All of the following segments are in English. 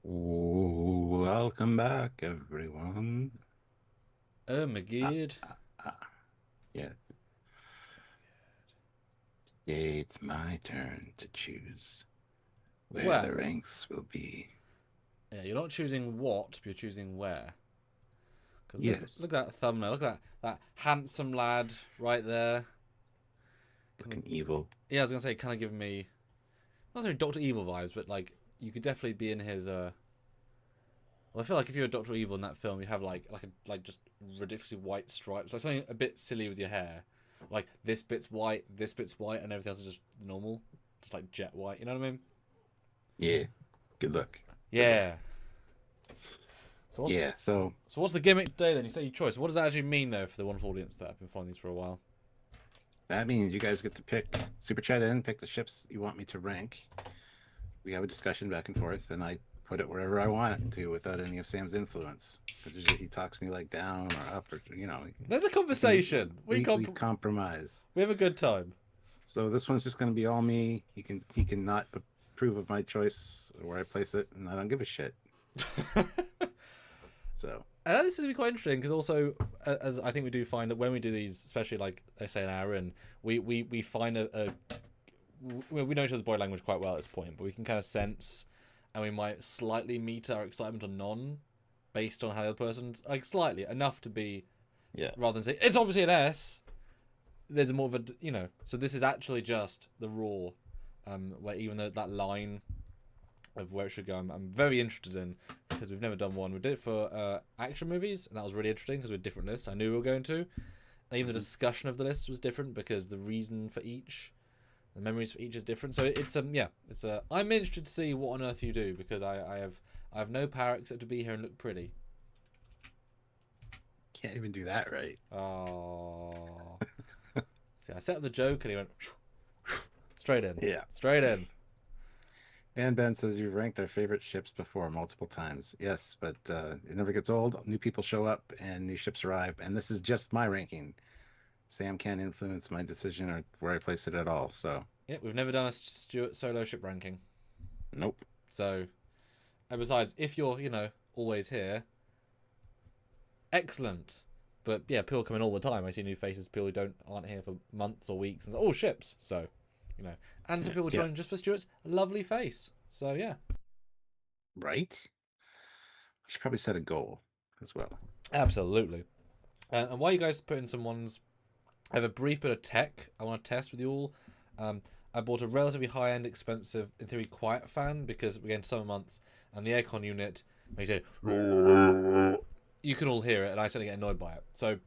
Welcome back, everyone. Oh my Ah, god. yeah, today it's my turn to choose where the Well, ranks will be. yeah, you're not choosing what, but you're choosing where. Because Yes, look at that thumbnail. Look at that handsome lad right there. Kind of, looking evil. yeah, I was gonna say, kind of giving me not necessarily Doctor Evil vibes, but like you could definitely be in his. Well, I feel like if you're Doctor Evil in that film, you have like just ridiculously white stripes, like something a bit silly with your hair, like this bit's white, and everything else is just normal, just like jet white. You know what I mean? Yeah, good luck. Good luck. Yeah. So what's Yeah, so So what's the gimmick today then? You say your choice. What does that actually mean though for the wonderful audience that have been following these for a while? that means you guys get to pick super chat in, pick the ships you want me to rank. We have a discussion back and forth, and I put it wherever I want it to without any of Sam's influence. Because usually he talks me like down or up, or There's a we can conversation. we compromise. We have a good time. So this one's just going to be all me. He can not approve of my choice or where I place it, and I don't give a shit. So And this is gonna be quite interesting because also, as I think we do find that when we do these, especially like I say an hour in, we find we know each other's body language quite well at this point, but we can kind of sense, and we might slightly meet our excitement or non, based on how the other person's like slightly enough to be yeah, rather than say it's obviously an S. There's more of a So this is actually just the raw, where even though that line of where it should go, I'm very interested in because we've never done one. We did it for action movies, and that was really interesting because we had different lists. I knew we were going to, and even the mhm. discussion of the list was different because the reason for each, the memories for each is different. So it's yeah, it's I'm interested to see what on earth you do because I have no power except to be here and look pretty. Can't even do that right. Oh, see, I set up the joke and he went straight in, Yeah. straight in. Dan Ben says you've ranked our favorite ships before multiple times. Yes, but it never gets old. New people show up and new ships arrive, and this is just my ranking. Sam can't influence my decision or where I place it at all. So Yeah, we've never done a Stuart solo ship ranking. nope. So, and besides, if you're, always here, excellent. But yeah, people come in all the time. I see new faces, people who aren't here for months or weeks, and all ships. So, you know, and some Yeah, people yeah. join just for Stuart's lovely face. So yeah, Right. We should probably set a goal as well. absolutely. And while you guys put in some ones, I have a brief bit of tech I want to test with you all. Um, I bought a relatively high-end, expensive, in theory, quiet fan because we're getting summer months, and the aircon unit makes it. You can all hear it, and I certainly get annoyed by it. So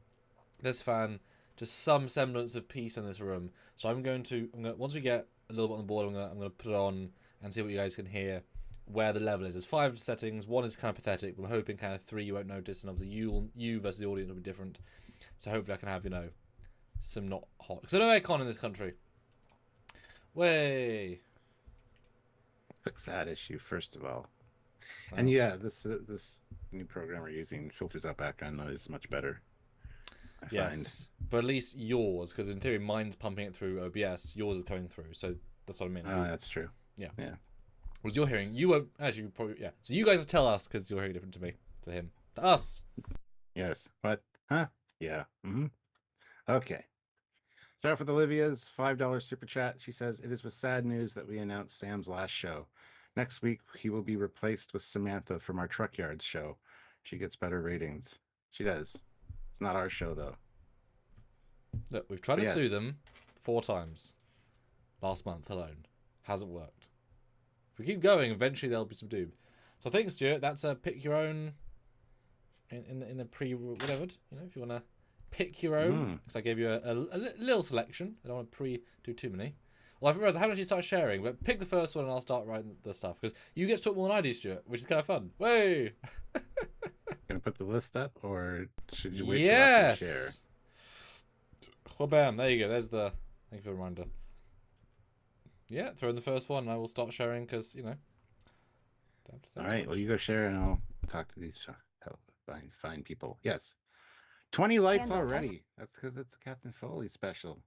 this fan, just some semblance of peace in this room. So once we get a little bit on the board, I'm gonna put it on and see what you guys can hear. Where the level is. There's 5 settings. One is kind of pathetic, but I'm hoping kind of 3 you won't notice, and obviously you versus the audience will be different. So hopefully I can have some not hot because I know aircon in this country. Way. Fix that issue first of all. And Well, yeah, this new program we're using filters out background noise much better. I find. yes, but at least yours, because in theory mine's pumping it through OBS. Yours is coming through, so that's what I mean. Oh, that's true. Yeah. Yeah. Was you're hearing? You won't actually probably yeah. So you guys will tell us because you're hearing different to me, to him, to us. Yes. What? Huh? Yeah. Okay. Start off with Olivia's $5 super chat. She says, it is with sad news that we announced Sam's last show. Next week, he will be replaced with Samantha from our Trekyards show. She gets better ratings. She does. It's not our show, though. Look, we've tried But to sue yes. them 4 times last month alone. Hasn't worked. If we keep going, eventually they'll be subdued. So I think Stuart, that's a pick your own in the pre whatever. If you want to pick your own, Mm. because I gave you a little selection. I don't want to do too many. Well, I've realised I haven't actually started sharing, but pick the first one and I'll start writing the stuff because you get to talk more than I do, Stuart, which is kind of fun. Way. Gonna put the list up, or should you wait till after we share? Yes. Well, bam. There you go. There's the. Thank you for the reminder. Yeah, throw in the first one and I will start sharing because don't have to say All as right. Well, much. you go share, and I'll talk to these fine people. Yes. 20 likes Handle every already. That's because it's a Captain Foley special.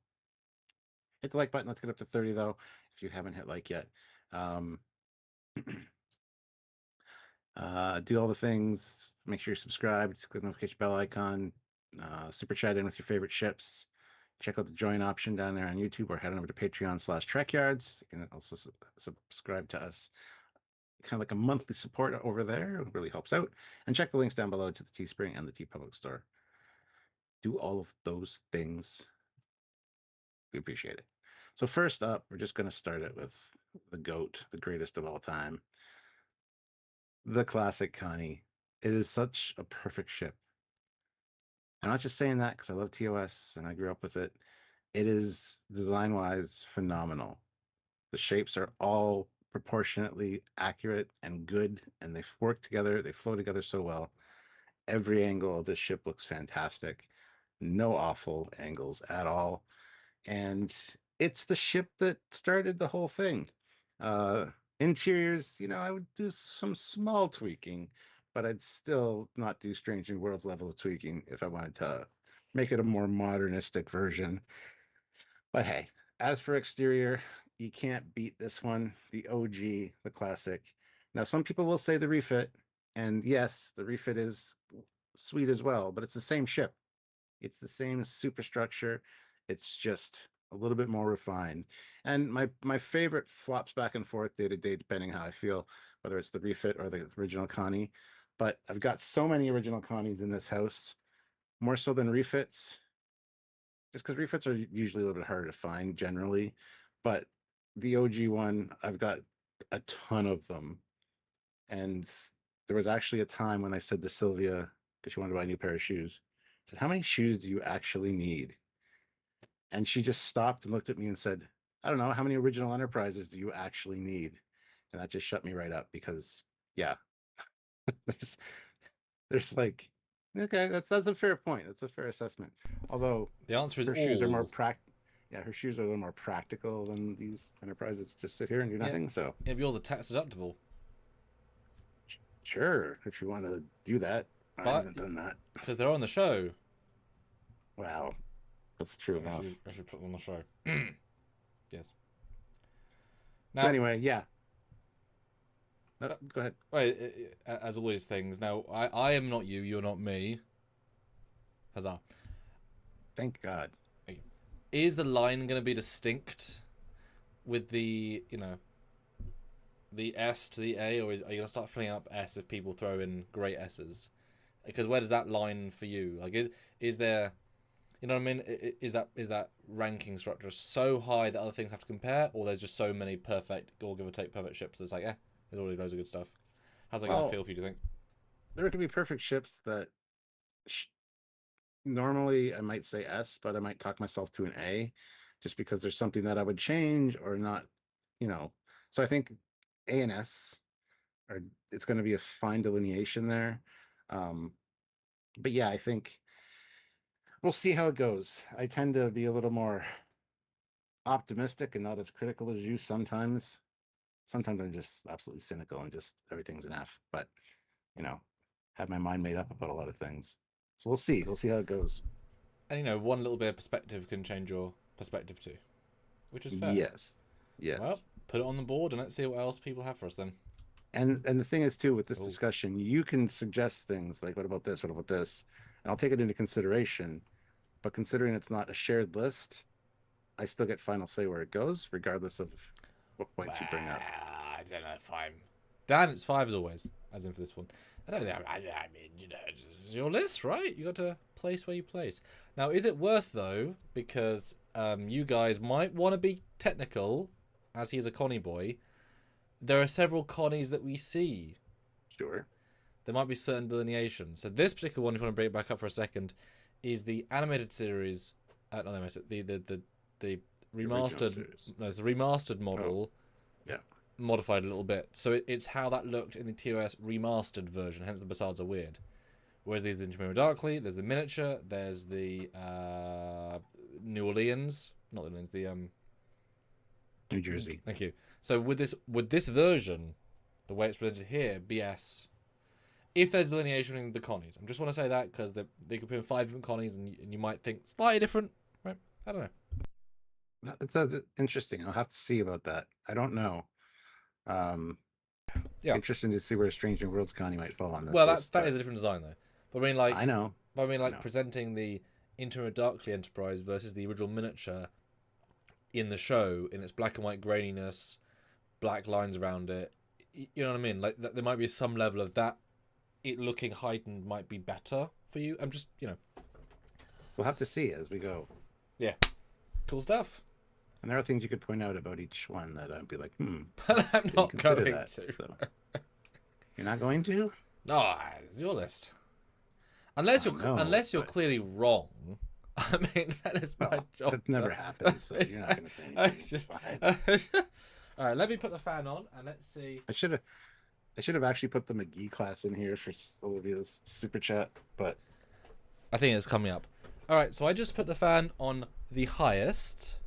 Hit the like button. Let's get up to 30, though, if you haven't hit like yet. Um, Do all the things. Make sure you're subscribed. Click the notification bell icon. Super chat in with your favorite ships. Check out the join option down there on YouTube, or head on over to Patreon/Trekyards. You can also subscribe to us, kind of like a monthly support over there. It really helps out. And check the links down below to the Teespring and the TeePublic store. Do all of those things. We appreciate it. So first up, we're just going to start it with the GOAT, the greatest of all time, the classic Connie. It is such a perfect ship. I'm not just saying that because I love TOS and I grew up with it. It is design-wise phenomenal. The shapes are all proportionately accurate and good, and they work together. They flow together so well. Every angle of this ship looks fantastic. No awful angles at all. And it's the ship that started the whole thing. Uh, Interiors, I would do some small tweaking, but I'd still not do Strange New Worlds level of tweaking if I wanted to make it a more modernistic version. But hey, as for exterior, you can't beat this one, the OG, the classic. Now, some people will say the refit, and yes, the refit is sweet as well, but it's the same ship. It's the same superstructure. It's just a little bit more refined. And my favorite flops back and forth day to day, depending how I feel, whether it's the refit or the original Connie. But I've got so many original Connies in this house, more so than refits, just because refits are usually a little bit harder to find generally. But the OG one, I've got a ton of them. And there was actually a time when I said to Sylvia, because she wanted to buy a new pair of shoes, I said, "How many shoes do you actually need?" And she just stopped and looked at me and said, "I don't know. How many original Enterprises do you actually need?" And that just shut me right up because, yeah, there's like, okay, that's a fair point. That's a fair assessment. Although The answer is her shoes are more all. yeah, her shoes are a little more practical than these Enterprises just sit here and do Yeah, nothing. So yeah, yours are tax deductible. sure, if you want to do that, I But haven't done that. because they're on the show, Wow, that's true enough. I should put them on the show. Yes. So Now, anyway, yeah. No, go ahead. wait, as all these things. Now, I am not you. You're not me. Huzzah! Thank God. Is the line going to be distinct with the the S to the A, or are you going to start filling up S if people throw in great S's? Because where does that line for you? Like, is there, you know what I mean? Is that ranking structure so high that other things have to compare, or there's just so many perfect, or give or take perfect ships that's like, there's already loads of good stuff. How's that going to Well, feel for you? Do you think? there could be perfect ships that sh normally I might say S, but I might talk myself to an A just because there's something that I would change or not, you know. So I think A and S are, it's going to be a fine delineation there. Um, but yeah, I think we'll see how it goes. I tend to be a little more optimistic and not as critical as you sometimes. Sometimes I'm just absolutely cynical and just everything's an F, but you know, have my mind made up about a lot of things. So we'll see. We'll see how it goes. And one little bit of perspective can change your perspective too, which is fair. Yes. Well, Yes. put it on the board and let's see what else people have for us then. And the thing is too with this Oh, discussion, you can suggest things like what about this, what about this? And I'll take it into consideration. But considering it's not a shared list, I still get final say where it goes, regardless of what well, points you bring up. I don't know if I'm. Dan, it's 5 as always, as in for this one. I don't think. I mean, it's your list, right? You got to place where you place. Now, is it worth though? Because you guys might want to be technical, as he's a Connie boy. There are several Connies that we see. Sure. There might be certain delineations. So this particular one, if you want to bring it back up for a second, is the animated series. Not the animated, the remastered. No, it's the remastered model. Oh, yeah. Modified a little bit. So it's how that looked in the TOS remastered version, hence the Basards are weird. Whereas there's the Intermediate Darkly, there's the miniature, there's the New Orleans, not the Orleans, the New Jersey. Thank you. So with this version, the way it's presented here, BS. If there's delineation in the Connies, I just want to say that because they could put in 5 different Connies and you might think slightly different, right? I don't know. That's interesting. I'll have to see about that. I don't know. Um, Yeah. Interesting to see where Strange New Worlds Connie might fall on this Well, list. that is a different design though. But I mean, like, I know. I know. presenting the Intimate Darkly Enterprise versus the original miniature in the show in its black and white graininess, black lines around it. You know what I mean? Like, there might be some level of that. It looking heightened might be better for you. I'm just, We'll have to see as we go. yeah, cool stuff. And there are things you could point out about each one that I'd be like, But I'm didn't not consider going that. to. So. You're not going to? No, it's your list. Unless you're clearly wrong. I mean, that is my job. That never happens, so you're not going to say anything. It's fine. All right, let me put the fan on and let's see. I should have actually put the McGee class in here for Olivia's super chat, but I think it's coming up. All right, so I just put the fan on the highest.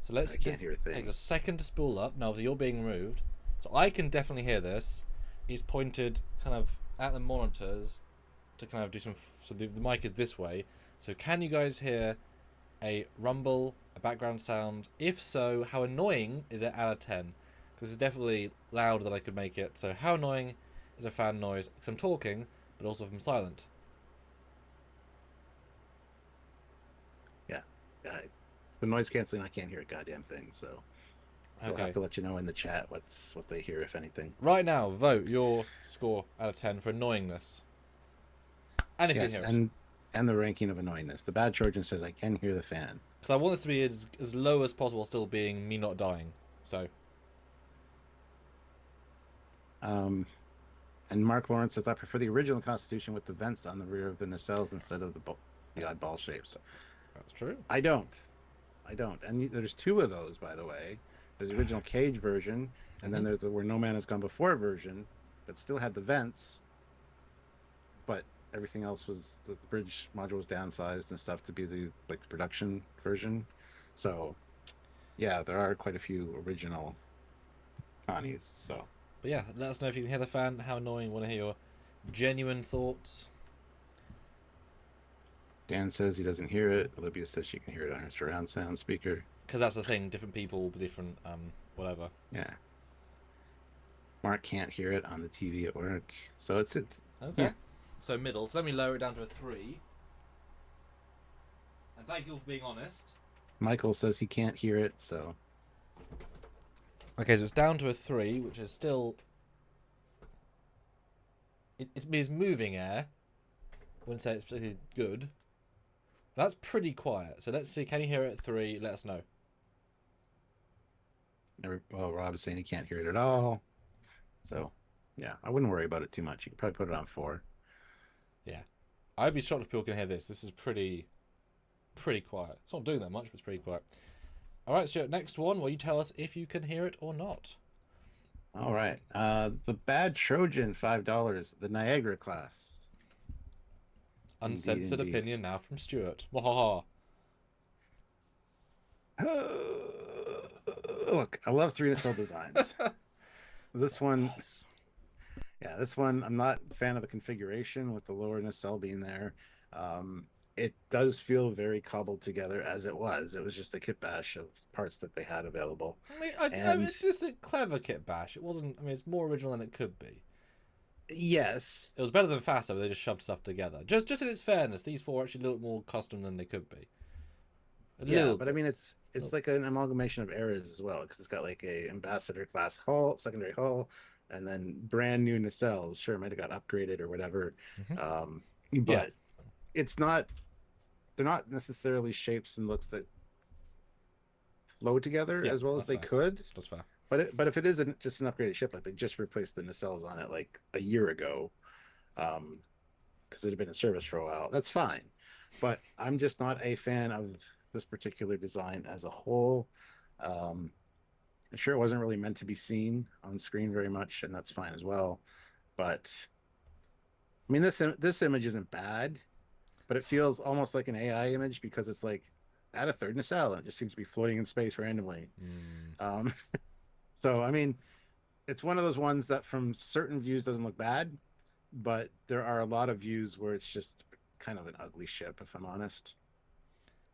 So let's I can't hear a thing. Take a second to spool up. Now, obviously, you're being removed, so I can definitely hear this. He's pointed kind of at the monitors to kind of do some. So the mic is this way. So can you guys hear a rumble, a background sound? If so, how annoying is it out of 10? Because it's definitely louder than I could make it. So how annoying is a fan noise? Because I'm talking, but also if I'm silent. Yeah. The noise canceling, I can't hear a goddamn thing, so I'll have to let you know in the chat what they hear, if anything. Right now, vote your score out of 10 for annoyingness. And if you can hear it. And the ranking of annoyingness. The Bad Trojan says I can hear the fan. Because I want this to be as low as possible, still being me not dying. So. And Mark Lawrence says I prefer the original Constitution with the vents on the rear of the nacelles instead of the oddball shapes. That's true. I don't. And there's two of those, by the way. There's the original Cage version, and then there's the Where No Man Has Gone Before version that still had the vents, but everything else was the bridge module was downsized and stuff to be the production version. So, yeah, there are quite a few original Connies. So, but yeah, let us know if you can hear the fan. How annoying? Want to hear your genuine thoughts. Dan says he doesn't hear it. Olivia says she can hear it on her surround sound speaker. Because that's the thing. Different people, different whatever. Yeah. Mark can't hear it on the TV at work, so it's okay. Yeah. So middle. So let me lower it down to a 3. And thank you for being honest. Michael says he can't hear it, so. Okay, so it's down to a 3, which is still. It's moving air. I wouldn't say it's particularly good. That's pretty quiet. So let's see. Can you hear it at 3? Let us know. Well, Rob is saying he can't hear it at all. So, yeah, I wouldn't worry about it too much. You could probably put it on 4. Yeah. I'd be shocked if people can hear this. This is pretty quiet. It's not doing that much, but it's pretty quiet. All right, Stuart, next one. Will you tell us if you can hear it or not? All right. The Bad Trojan, $5. The Niagara class. Uncensored Indeed. opinion now from Stuart. Wahaha. Look, I love 3 nacelle designs. This one, I'm not a fan of the configuration with the lower nacelle being there. It does feel very cobbled together as it was. It was just a kit bash of parts that they had available. I mean, it's a clever kit bash. It wasn't. I mean, it's more original than it could be. Yes, it was better than Faster, but they just shoved stuff together. Just in its fairness, these 4 are actually a little more custom than they could be. But I mean, it's like an amalgamation of eras as well, because it's got like a ambassador class hull, secondary hull, and then brand new nacelles. Sure, it might have got upgraded or whatever, but it's not. They're not necessarily shapes and looks that flow togeter as well as they could. That's fair. But if it isn't just an upgraded ship, like they just replaced the nacelles on it like a year ago, because it had been in service for a while, that's fine. But I'm just not a fan of this particular design as a whole. I'm sure it wasn't really meant to be seen on screen very much, and that's fine as well. But I mean, this image isn't bad, but it feels almost like an AI image because it's like add a third nacelle and it just seems to be floating in space randomly. So I mean, it's one of those ones that from certain views doesn't look bad, but there are a lot of views where it's just kind of an ugly ship, if I'm honest.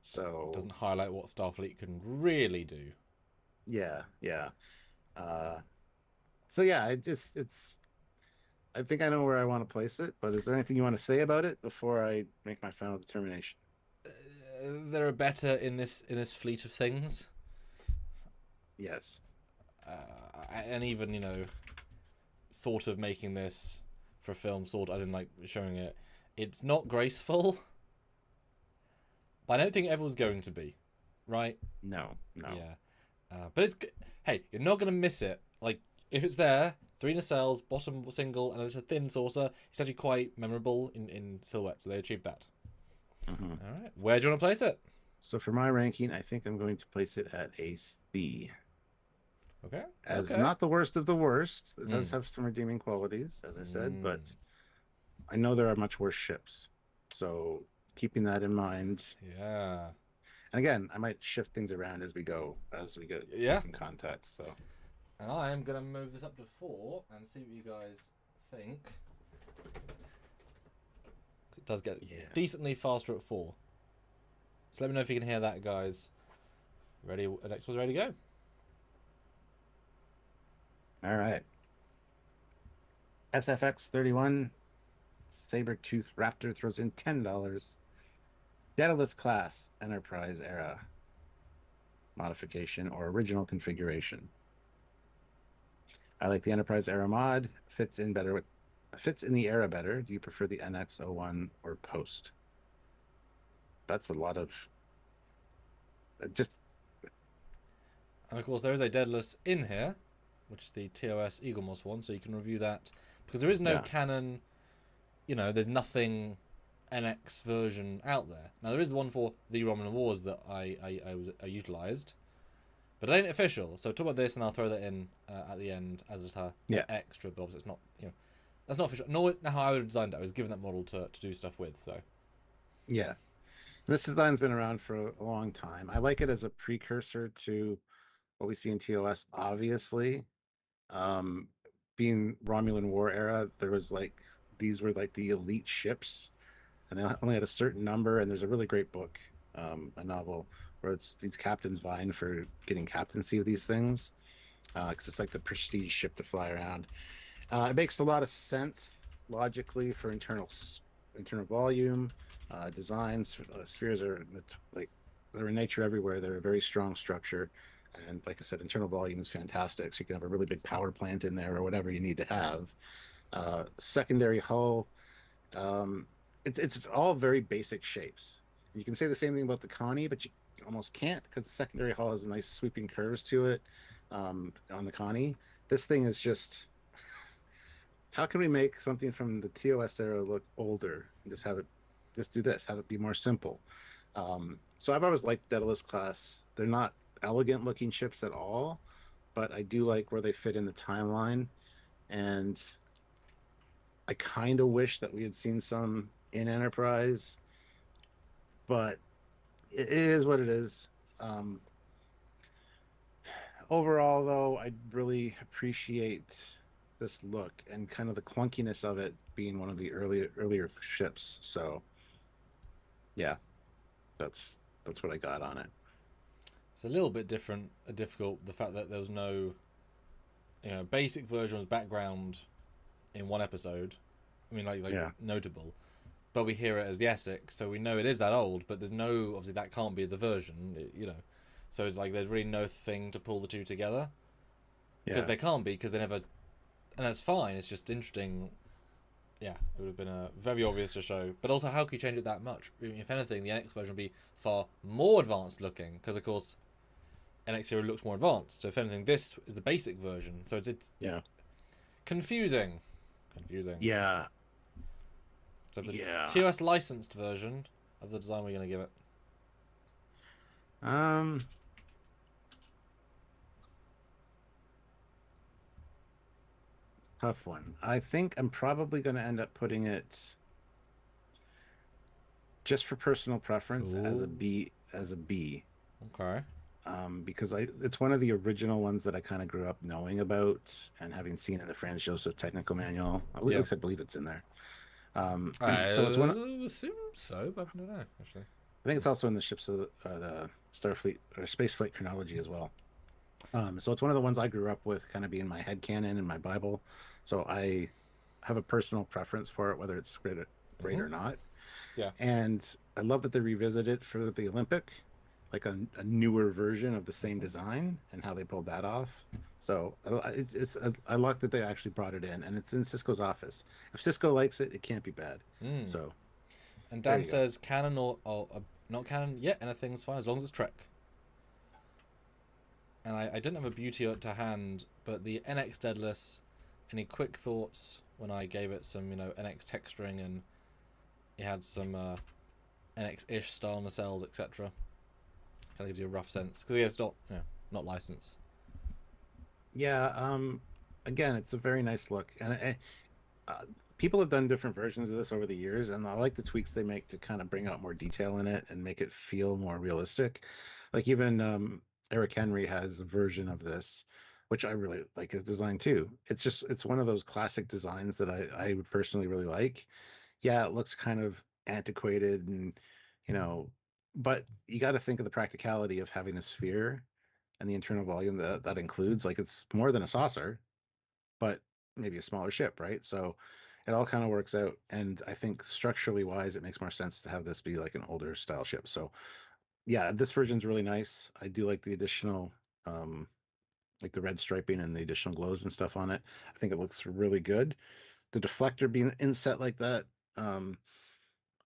So it doesn't highlight what Starfleet can really do. Yeah. So yeah, it's. I think I know where I want to place it, but is there anything you want to say about it before I make my final determination? There are better in this fleet of things, Yes. and even sort of making this for a film, sort of, as in like showing it. It's not graceful, but I don't think everyone's going to be, right? No. No. Yeah, but it's hey, you're not gonna miss it. Like if it's there, three nacelles, bottom single, and it's a thin saucer. It's actually quite memorable in silhouette, so they achieved that. Mm-hmm. All right, where do you want to place it? So for my ranking, I think I'm going to place it at a C. Okay, As okay. not the worst of the worst. It does Mm. have some redeeming qualities, as I said, Mm. but I know there are much worse ships. So keeping that in mind. Yeah, And again, I might shift things around as we get yeah. some context. So And I am gonna move this up to 4 and see what you guys think. It does get yeah. decently faster at 4. So let me know if you can hear that, guys. Ready? Next one's ready to go. All right. SFX 31 Saber-Tooth Raptor throws in $10. Daedalus class Enterprise era modification or original configuration. I like the Enterprise era mod. Fits in the era better. Do you prefer the NX01 or post? That's a lot of just And of course, there is a Daedalus in here, which is the TOS Eagle Moss one, so you can review that because there is no yeah. canon. There's nothing NX version out there. Now there is the one for the Romulan Wars that I utilized, but it ain't official. So talk about this, and I'll throw that in at the end as a Yeah. extra. But obviously, it's not that's not official. Nor how I would have designed it. I was given that model to do stuff with. So Yeah. This design's been around for a long time. I like it as a precursor to what we see in TOS, obviously. Um, Being Romulan War era, there was like these were like the elite ships, and they only had a certain number. And there's a really great book, a novel, where it's these captains vying for getting captaincy of these things, because it's like the prestige ship to fly around. It makes a lot of sense logically for internal volume, designs. Spheres are like they're in nature everywhere. They're a very strong structure, and like I said, internal volume is fantastic. So you can have a really big power plant in there or whatever you need to have. Secondary hull. Um, it's all very basic shapes. You can say the same thing about the Connie, but you almost can't because the secondary hull has nice sweeping curves to it on the Connie. This thing is just how can we make something from the TOS era look older and just do this, have it be more simple? So I've always liked Daedalus class. They're not elegant looking ships at all, but I do like where they fit in the timeline. And I kind of wish that we had seen some in Enterprise, but it is what it is. Um, Overall, though, I really appreciate this look and kind of the clunkiness of it being one of the earlier ships. So yeah, that's what I got on it. it's a little bit difficult. The fact that there was no, basic version was background in one episode. I mean, like Yeah, notable, but we hear it as the Essex, so we know it is that old. But there's no obviously that can't be the version. So it's like there's really no thing to pull the two together because yeah, they can't be because they never, and that's fine. It's just interesting. Yeah, it would have been a very obvious to show, but also how can you change it that much? I mean, if anything, the NX version would be far more advanced looking because of course NX Zero looks more advanced. So if anything, this is the basic version. So it's yeah, confusing, confusing. yeah, So the yeah. TOS licensed version of the design we're going to give it. Um, Tough one. I think I'm probably going to end up putting it just for personal preference as a Ooh, B as a B. okay. Because it's one of the original ones that I kind of grew up knowing about and having seen in the Franz Joseph technical manual. At Yeah. least I believe it's in there. I So it's one. assume so, but I don't know actually. I think it's also in the ships of the Starfleet or Space Flight chronology as well. So it's one of the ones I grew up with, kind of being my headcanon in my Bible. So I have a personal preference for it, whether it's great Hmm. or not. Yeah. And I love that they revisited it for the Olympic, like a newer version of the same design and how they pulled that off. So I like that they actually brought it in, and it's in Cisco's office. If Cisco likes it, it can't be bad. Mm. So And there Dan you go. says canon or not canon. Yeah, anything's fine as long as it's Trek. And I didn't have a beauty to hand, but the NX Deadless. Any quick thoughts when I gave it some, NX texturing and it had some NX-ish style nacelles, etc. Kind of gives you a rough sense because yeah, it's not, not licensed. Yeah. Again, it's a very nice look, and uh, people have done different versions of this over the years, and I like the tweaks they make to kind of bring out more detail in it and make it feel more realistic. Like even Eric Henry has a version of this, which I really like his design too. It's one of those classic designs that I personally really like. Yeah, it looks kind of antiquated and you know, but you got to think of the practicality of having a sphere and the internal volume that includes. Like it's more than a saucer, but maybe a smaller ship, right? So it all kind of works out. And I think structurally wise, it makes more sense to have this be like an older style ship. So yeah, this version's really nice. I do like the additional, um, like the red striping and the additional glows and stuff on it. I think it looks really good. The deflector being inset like that, um,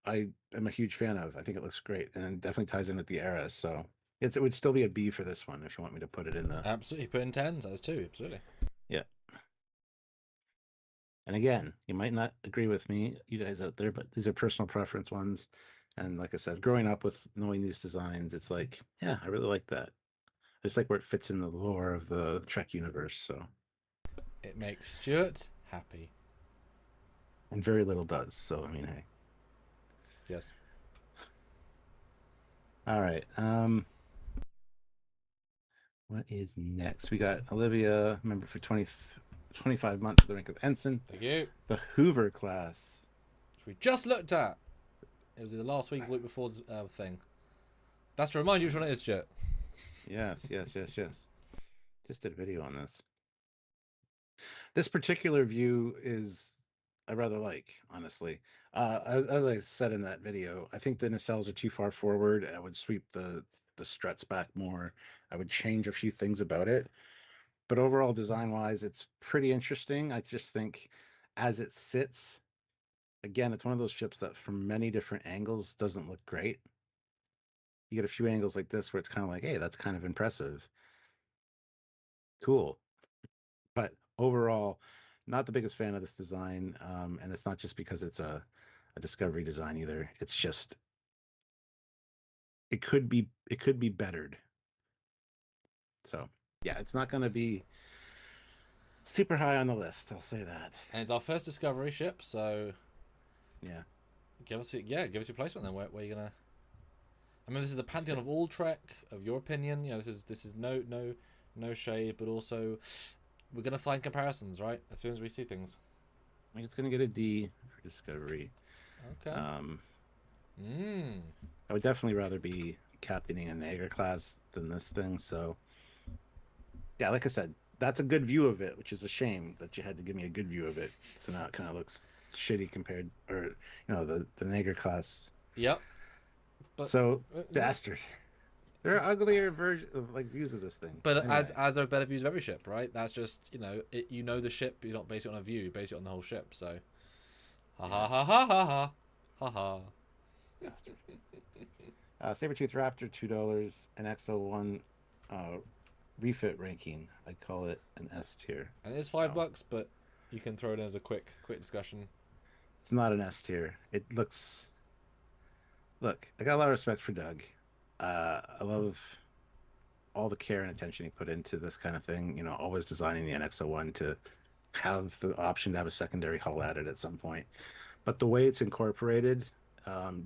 I am a huge fan of. I think it looks great and it definitely ties in with the era. So it would still be a B for this one if you want me to put it in the. Absolutely, put in tens as too. Absolutely. Yeah. And again, you might not agree with me, you guys out there, but these are personal preference ones. And like I said, growing up with knowing these designs, it's like, yeah, I really like that. It's like where it fits in the lore of the Trek universe. So, It makes Stuart happy. and very little does. So, I mean, hey. Yes. All right. What is next? We got Olivia, member for 25 months at the rank of ensign. Thank you. The Hoover class. Which we just looked at. It was the last week, week before's thing. That's to remind you which one it is, Stuart. Yes, yes, yes, yes. Just did a video on this. This particular view is I rather like, honestly. As I said in that video, I think the nacelles are too far forward. I would sweep the struts back more. I would change a few things about it. But overall, design wise, it's pretty interesting. I just think as it sits, again, it's one of those ships that from many different angles doesn't look great. You get a few angles like this where it's kind of like, hey, that's kind of impressive. Cool. But overall, not the biggest fan of this design. And it's not just because it's a Discovery design either. It's just it could be bettered. So yeah, it's not going to be super high on the list. I'll say that. And it's our first Discovery ship, so Yeah. give us your placement then. Where are you gonna? I mean, this is the pantheon of all Trek. Of your opinion, this is no shade, but also we're gonna find comparisons, right? As soon as we see things. I think it's going to get a D for Discovery. Okay. Um, Mm. I would definitely rather be captaining a Nager class than this thing. So yeah, like I said, that's a good view of it, which is a shame that you had to give me a good view of it. So now it kind of looks shitty compared, or the Nager class. Yep. But So bastard. There are uglier version of like views of this thing. but Anyway, as there are better views of every ship, right? That's just the ship. You're not basing it on a view. You base it on the whole ship. So ha ha ha ha ha ha ha ha. bastard. Sabertooth Raptor, $2, an XO1 uh, refit ranking. I'd call it an S tier. And it is $5, but you can throw it in as a quick discussion. It's not an S tier. It looks. Look, I got a lot of respect for Doug. I love all the care and attention he put into this kind of thing. Always designing the NX-01 to have the option to have a secondary hull added at some point. But the way it's incorporated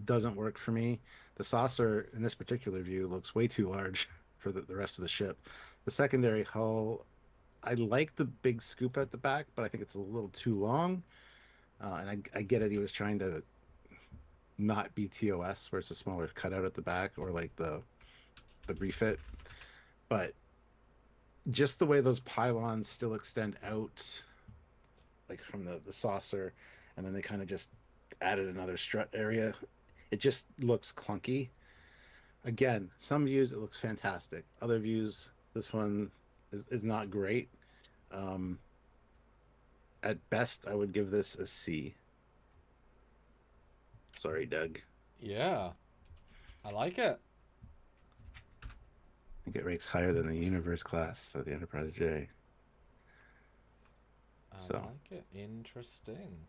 doesn't work for me. The saucer in this particular view looks way too large for the rest of the ship. The secondary hull, I like the big scoop at the back, but I think it's a little too long. And I get it. He was trying to not be TOS, where it's a smaller cutout at the back, or like the refit. But just the way those pylons still extend out, like from the saucer, and then they kind of just added another strut area. It just looks clunky. Again, some views it looks fantastic. Other views, this one is not great. Um, at best, I would give this a C. Sorry, Doug. Yeah, I like it. I think it ranks higher than the Universe class or the Enterprise J. I So like it. Interesting.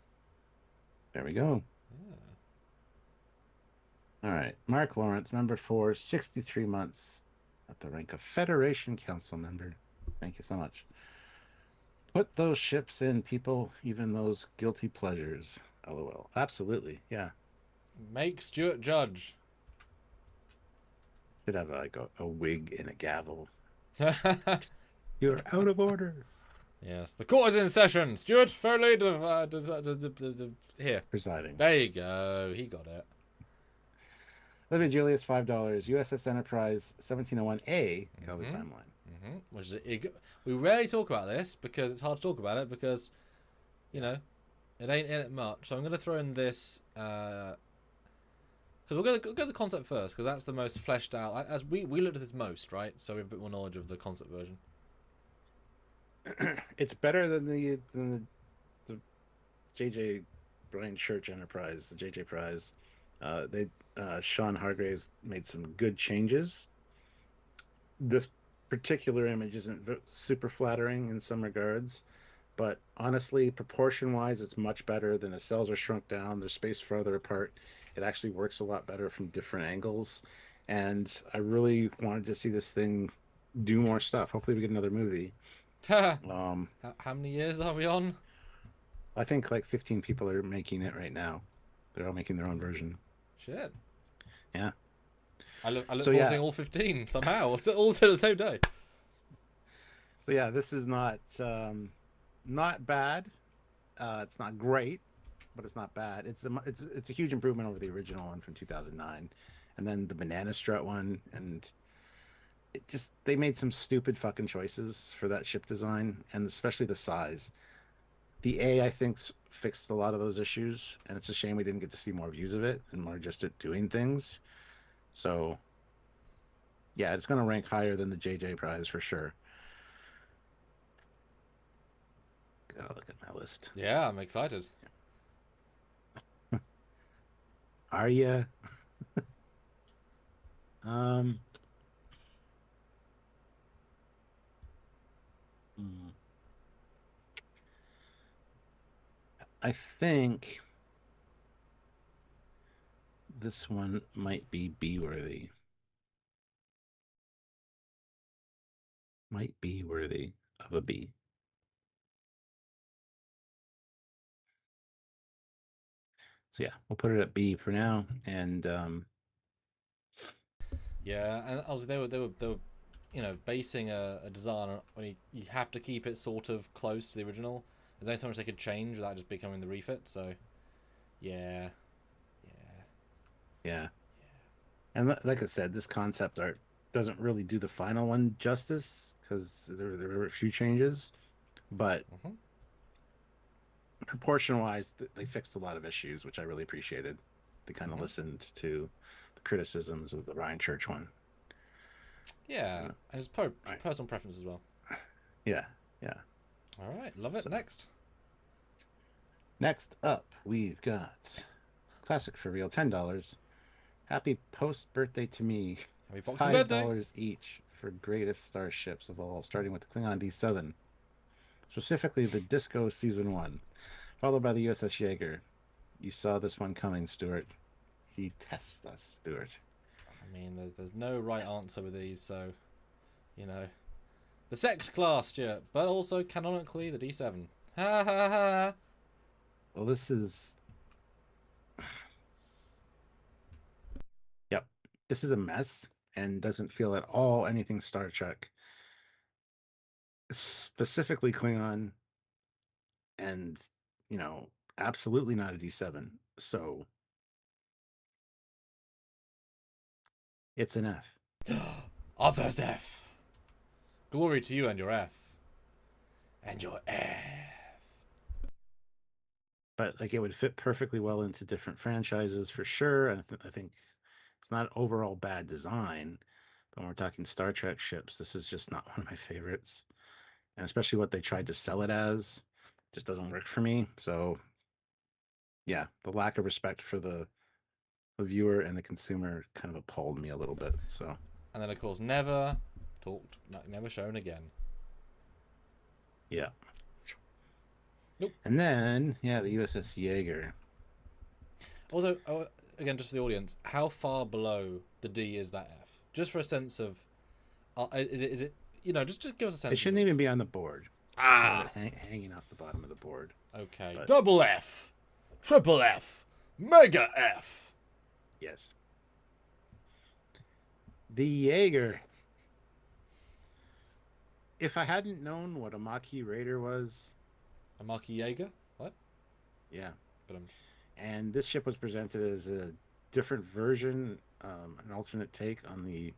there we go. Yeah. All right. Mark Lawrence, number 4, 63 months at the rank of Federation Council member. Thank you so much. Put those ships in, people, even those guilty pleasures. LOL. Absolutely. Yeah. Make Stuart judge. Should have like a wig and a gavel. You're out of order. Yes, the court is in session. Stuart Foley, here. Presiding. There you go. He got it. Livia Julius, $5. USS Enterprise 1701A, Kelvin Mhm. timeline. Which is we rarely talk about this because it's hard to talk about it because, you know, it ain't in it much. So I'm gonna throw in this because we'll go the concept first because that's the most fleshed out. As we looked at this most, right? So we have a bit more knowledge of the concept version. It's better than the JJ Brian Church Enterprise, the JJ Prize. They Sean Hargraves made some good changes. This particular image isn't super flattering in some regards, but honestly, proportion wise, it's much better than the cells are shrunk down, they're spaced farther apart. It actually works a lot better from different angles. And I really wanted to see this thing do more stuff. Hopefully, we get another movie. Um, How many years are we on? I think like 15 people are making it right now. They're all making their own version. Shit. Yeah. I look So forward to yeah, seeing all 15 somehow. All to the same day. so yeah, this is not bad. It's not great, but it's not bad. It's a huge improvement over the original one from 2009, and then the banana strut one, and it just they made some stupid fucking choices for that ship design, and especially the size. The A, I think, fixed a lot of those issues, and it's a shame we didn't get to see more views of it and more just it doing things. So yeah, it's going to rank higher than the JJ prize for sure. Gotta look at my list. Yeah, I'm excited. Are you? Um, hmm, I think this one might be B worthy. Might be worthy of a B. So yeah, we'll put it at B for now. And Yeah, and obviously they were basing a design on when you have to keep it sort of close to the original. There's only so much they could change without just becoming the refit. So, yeah, yeah, yeah, and like I said, this concept art doesn't really do the final one justice because there were a few changes, but mm-hmm. proportion wise, they fixed a lot of issues, which I really appreciated. They kind of Mm-hmm. listened to the criticisms of the Ryan Church one. Yeah, Uh, and it's right. personal preference as well. Yeah, yeah. All right, love it. So Next, next up, we've got classic for real, $10. Happy post birthday to me. happy Boxing Five Birthday. dollars each for greatest starships of all, starting with the Klingon D7, specifically the Disco Season 1, followed by the USS Jaeger. You saw this one coming, Stuart. He tests us, Stuart. I mean, there's no right answer with these, so you know the sect class, Stuart, but also canonically the D7. Ha ha ha. Well, this is. Yep. This is a mess and doesn't feel at all anything Star Trek, specifically Klingon, and, you know, absolutely not a D7. So it's an F. Arthur's death. Glory to you and your F. And your F. But like it would fit perfectly well into different franchises for sure. And I think it's not overall bad design. But when we're talking Star Trek ships, this is just not one of my favorites. And especially what they tried to sell it as just doesn't work for me. So yeah, the lack of respect for the viewer and the consumer kind of appalled me a little bit. So And then of course never talked, never shown again. yeah. Nope. And then yeah, the USS Jaeger. Also, again, just for the audience, how far below the D is that F? Just for a sense of, is it just give us a sense. It shouldn't even be on the board. Ah, Hanging off the bottom of the board. okay. But, Double F, triple F, mega F. yes. The Jaeger. If I hadn't known what a Maquis Raider was, A Marquis Jaeger? What? yeah. But And this ship was presented as a different version, an alternate take on the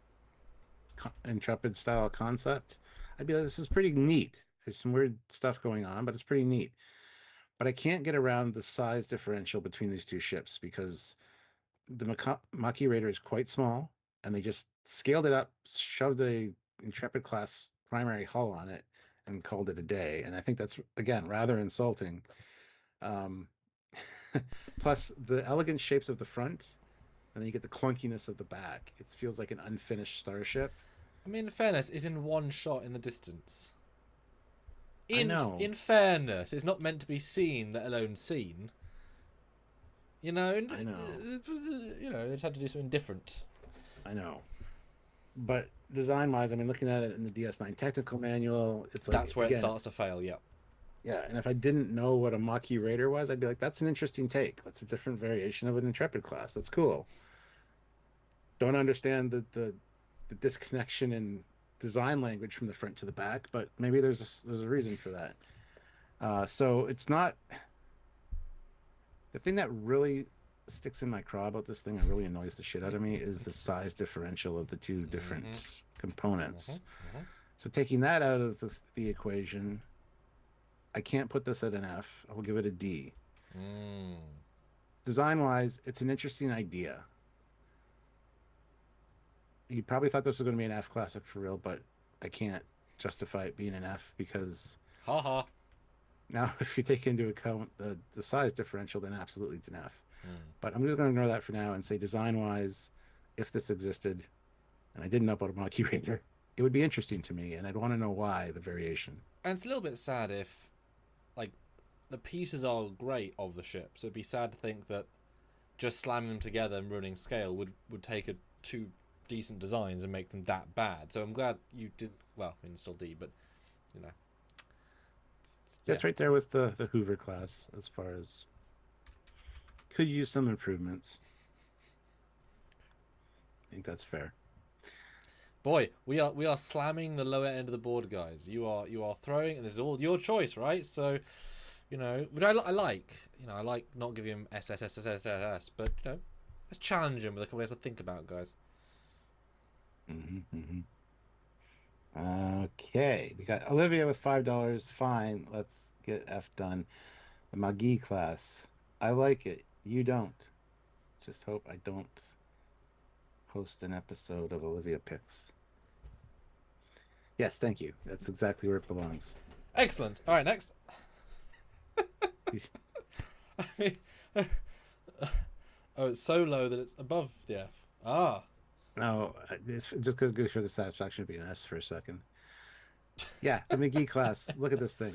Intrepid style concept. I'd be like, this is pretty neat. There's some weird stuff going on, but it's pretty neat. But I can't get around the size differential between these two ships because the Maquis Raider is quite small, and they just scaled it up, shoved a Intrepid class primary hull on it, and called it a day. And I think that's again rather insulting. Um, plus the elegant shapes of the front, and then you get the clunkiness of the back. It feels like an unfinished starship. I mean, in fairness, is in one shot in the distance. I know. In fairness, it's not meant to be seen, let alone seen. I know. They just had to do something different. I know. But design-wise, I mean, looking at it in the DS9 technical manual, it's like That's where it starts to fail. Yeah. Yeah, and if I didn't know what a Maquis Raider was, I'd be like, that's an interesting take. That's a different variation of an Intrepid class. That's cool. Don't understand the disconnection in design language from the front to the back, but maybe there's a reason for that. So it's not the thing that really sticks in my craw about this thing and really annoys the shit out of me is the size differential of the two different components. So taking that out of the equation, I can't put this at an F. I will give it a D. Design-wise, it's an interesting idea. You probably thought this was going to be an F classic for real, but I can't justify it being an F because Ha. now if you take into account the size differential, then absolutely it's an F. But I'm just going to ignore that for now and say design-wise, if this existed, and I didn't know about a Maquis Raider, it would be interesting to me, and I'd want to know why the variation. And it's a little bit sad if, like, the pieces are great of the ship, so it'd be sad to think that just slamming them together and ruining scale would take two decent designs and make them that bad. So I'm glad you did. Well, I mean, it's still D, but yeah. That's right there with the Hoover class as far as could use some improvements. I think that's fair. Boy, we are slamming the lower end of the board, guys. You are throwing, and this is all your choice, right? So, which I like. I like not giving him S, but let's challenge him with a couple of ways to think about, guys. Okay, we got Olivia with $5. Fine, let's get F done. The Magi class. I like it. You don't. Just hope I don't host an episode of Olivia Picks. Yes, thank you. That's exactly where it belongs. Excellent. All right, next. I mean, oh, it's so low that it's above the F. Ah. No, it's just going to go for the satisfaction of being an S for a second. Yeah, the McGee class. Look at this thing.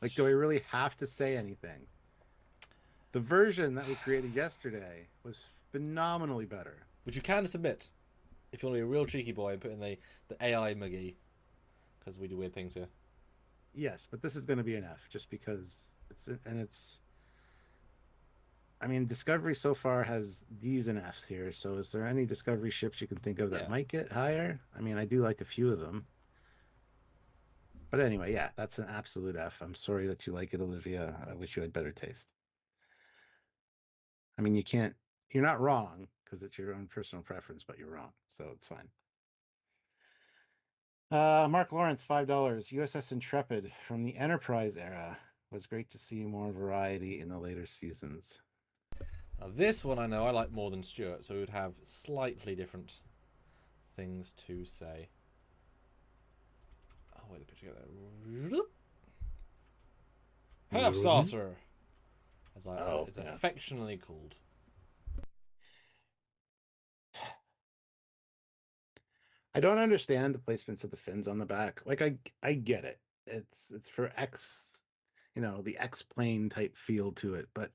Like, do I really have to say anything? The version that we created yesterday was phenomenally better. Which you can submit if you want to be a real cheeky boy and put in the AI McGee, because we do weird things here. Yes, but this is going to be an F just because it's. I mean, Discovery so far has D's and F's here. So is there any Discovery ships you can think of that might get higher? I mean, I do like a few of them. But anyway, yeah, that's an absolute F. I'm sorry that you like it, Olivia. I wish you had better taste. I mean, you're not wrong because it's your own personal preference, but you're wrong. So it's fine. Mark Lawrence, $5. USS Intrepid from the Enterprise era. Was great to see more variety in the later seasons. Now, this one I know I like more than Stuart, so we would have slightly different things to say. Oh, wait, the picture go there. Half saucer, as it's affectionately called. I don't understand the placements of the fins on the back. Like I get it. It's for X, the X plane type feel to it, but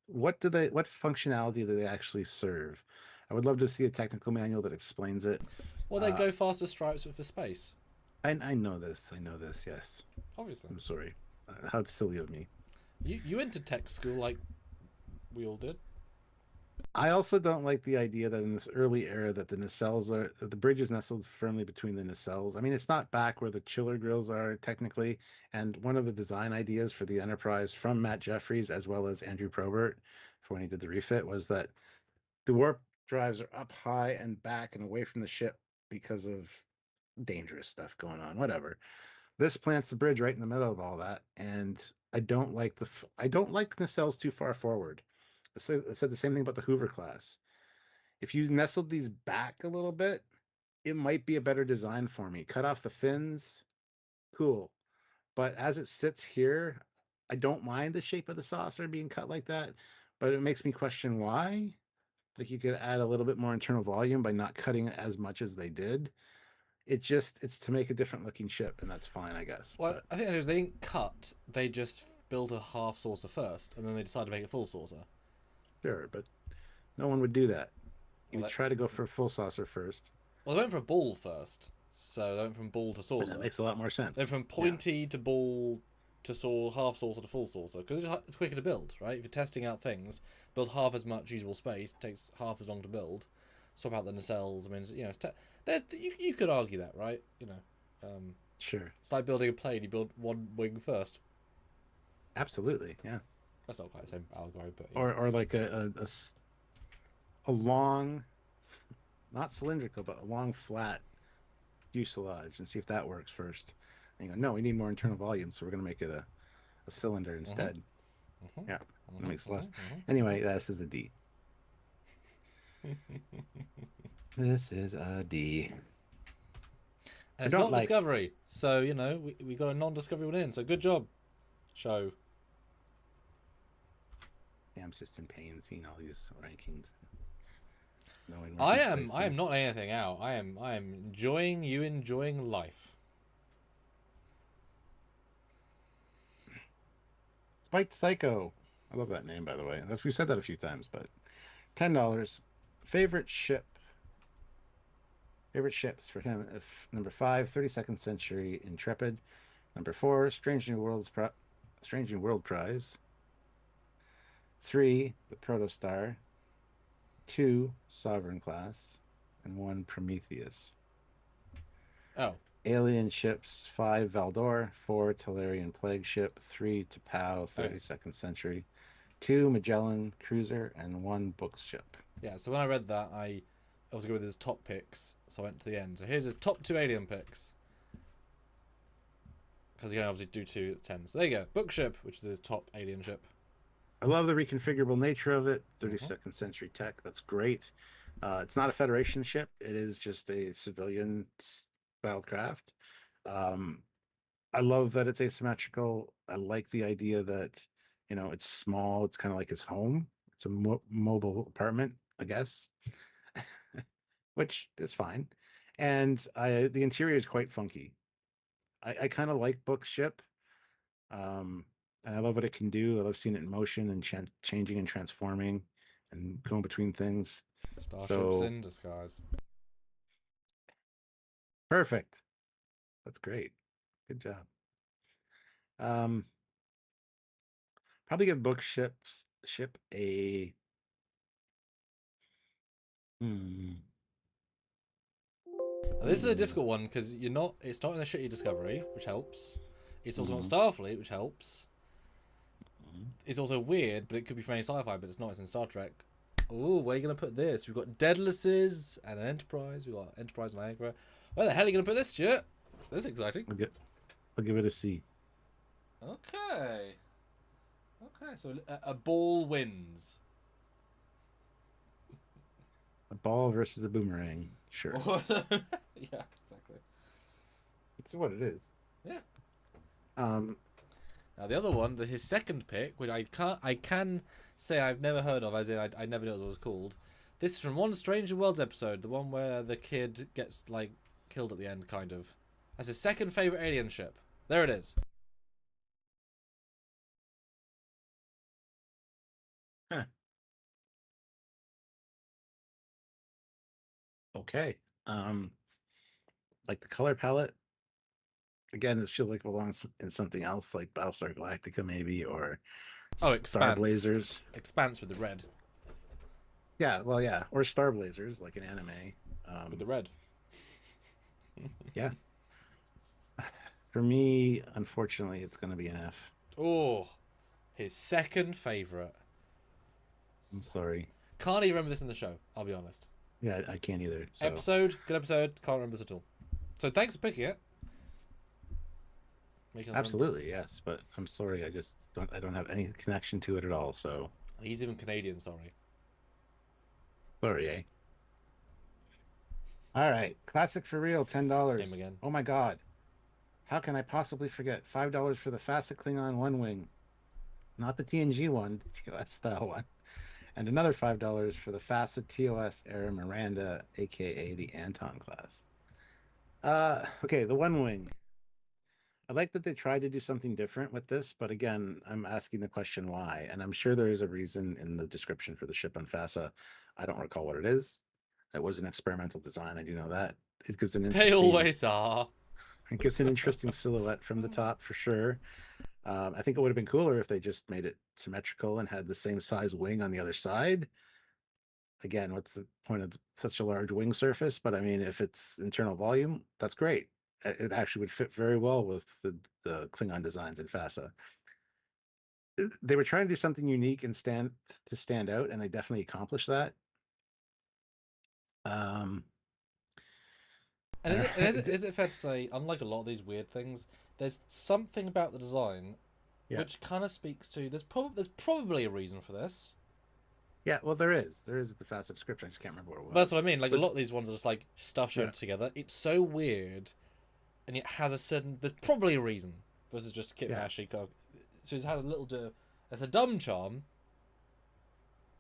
what functionality do they actually serve? I would love to see a technical manual that explains it. Well, they go faster stripes for space. I know this. I know this. Yes. Obviously. I'm sorry. How silly of me. You went to tech school like we all did. I also don't like the idea that in this early era that the bridge is nestled firmly between the nacelles. I mean, it's not back where the chiller grills are technically. And one of the design ideas for the Enterprise from Matt Jeffries as well as Andrew Probert for when he did the refit was that the warp drives are up high and back and away from the ship because of dangerous stuff going on. Whatever. This plants the bridge right in the middle of all that, and I don't like nacelles too far forward. I said the same thing about the Hoover class. If you nestled these back a little bit, it might be a better design for me. Cut off the fins, cool. But as it sits here, I don't mind the shape of the saucer being cut like that, but it makes me question why. Like you could add a little bit more internal volume by not cutting it as much as they did. It's to make a different looking ship, and that's fine, I guess. Well, But I think they didn't cut. They just built a half saucer first, and then they decided to make a full saucer. sure, but no one would do that. You Well, would try to go for a full saucer first. well, they went for a ball first, so they went from ball to And saucer. that makes a lot more sense. Then from pointy to ball to half saucer to full saucer, because it's quicker to build, right? If you're testing out things, build half as much usable space, takes half as long to build. Swap out the nacelles. I mean, you could argue that, right? Sure. It's like building a plane. You build one wing first. Absolutely. Yeah. That's not quite the same allegory, but Or like a long, not cylindrical, but a long flat fuselage, and see if that works first. And you go, no, we need more internal volume, so we're going to make it a cylinder instead. Yeah, it makes less. Anyway, this is a D. This is a D. And it's not Discovery, so we got a non-Discovery one in. So good job, show. I'm just in pain seeing all these rankings. I am not anything out. I am enjoying life. Spiked Psycho. I love that name, by the way. We said that a few times, but $10. Favorite ship. Favorite ships for him. Number 5, 32nd Century Intrepid. Number 4, Strange New World Prize. 3, the Protostar. 2, Sovereign Class. And 1, Prometheus. Oh. Alien ships, 5, Valdor. 4, Talarian Plague Ship. 3, T'Pau, 32nd Century. 2, Magellan Cruiser. And 1, Books Ship. Yeah, so when I read that, I was going with his top picks, so I went to the end. So here's his top 2 alien picks. Because you can obviously do 2 at 10. So there you go. Bookship, which is his top alien ship. I love the reconfigurable nature of it. 32nd century tech. That's great. It's not a Federation ship. It is just a civilian style craft. I love that it's asymmetrical. I like the idea that, it's small. It's kind of like his home. It's a mobile apartment, I guess, which is fine. And the interior is quite funky. I kind of like Bookship. And I love what it can do. I love seeing it in motion and changing and transforming and going between things. Starships in disguise. Perfect. That's great. Good job. Probably give ship a Now, this is a difficult one because it's not in the shitty Discovery, which helps. It's also not Starfleet, which helps. It's also weird, but it could be from any sci-fi, but it's not. It's in Star Trek. Oh, where are you going to put this? We've got Daedalus and an Enterprise. We've got Enterprise and Niagara. Where the hell are you going to put this, Stuart? That's exciting. I'll give it a C. Okay. Okay, so a ball wins. A ball versus a boomerang. Sure. Yeah, exactly. It's what it is. Yeah. Um, Now the other one, his second pick, which I can say I've never heard of, as in I never knew what it was called. This is from One Stranger Worlds episode, the one where the kid gets like killed at the end, kind of. That's his second favorite alien ship. There it is. huh. Okay. Um, like the color palette. Again, this feels like it belongs in something else, like Battlestar Galactica, maybe, or Oh, Star Expanse. Blazers. Expanse with the red. Yeah, well, yeah, or Star Blazers, like an anime. With the red. Yeah. For me, unfortunately, it's going to be an F. Oh, his second favorite. I'm sorry. Can't even remember this in the show, I'll be honest. Yeah, I can't either. So. Good episode, can't remember this at all. So thanks for picking it. Absolutely, yes, but I'm sorry, I don't have any connection to it at all, so He's even Canadian, sorry. sorry, eh? All right, classic for real, $10. Him again. Oh my god. How can I possibly forget? $5 for the Fantasic Klingon One Wing. Not the TNG one, the TOS style one. And another $5 for the FASA TOS era Miranda, aka the Anton class. Okay, the One Wing. I like that they tried to do something different with this, but again, I'm asking the question why, and I'm sure there is a reason in the description for the ship on FASA. I don't recall what it is. It was an experimental design. I do know that. It gives an They interesting. always are. It gives an interesting silhouette from the top for sure. I think it would have been cooler if they just made it symmetrical and had the same size wing on the other side. Again, what's the point of such a large wing surface? But I mean, if it's internal volume, that's great. It actually would fit very well with the Klingon designs in FASA. They were trying to do something unique and stand out, and they definitely accomplished that. Um, And is it fair to say, unlike a lot of these weird things, there's something about the design yeah, which kind of speaks to there's probably a reason for this. yeah. Well, there is at the FASA description. I just can't remember what it was. But that's what I mean. Like a lot of these ones are just like stuff shown Yeah. together. It's so weird, and it has a certain. There's probably a reason versus just kit Yeah. bashy. So it has a little. It's a dumb charm.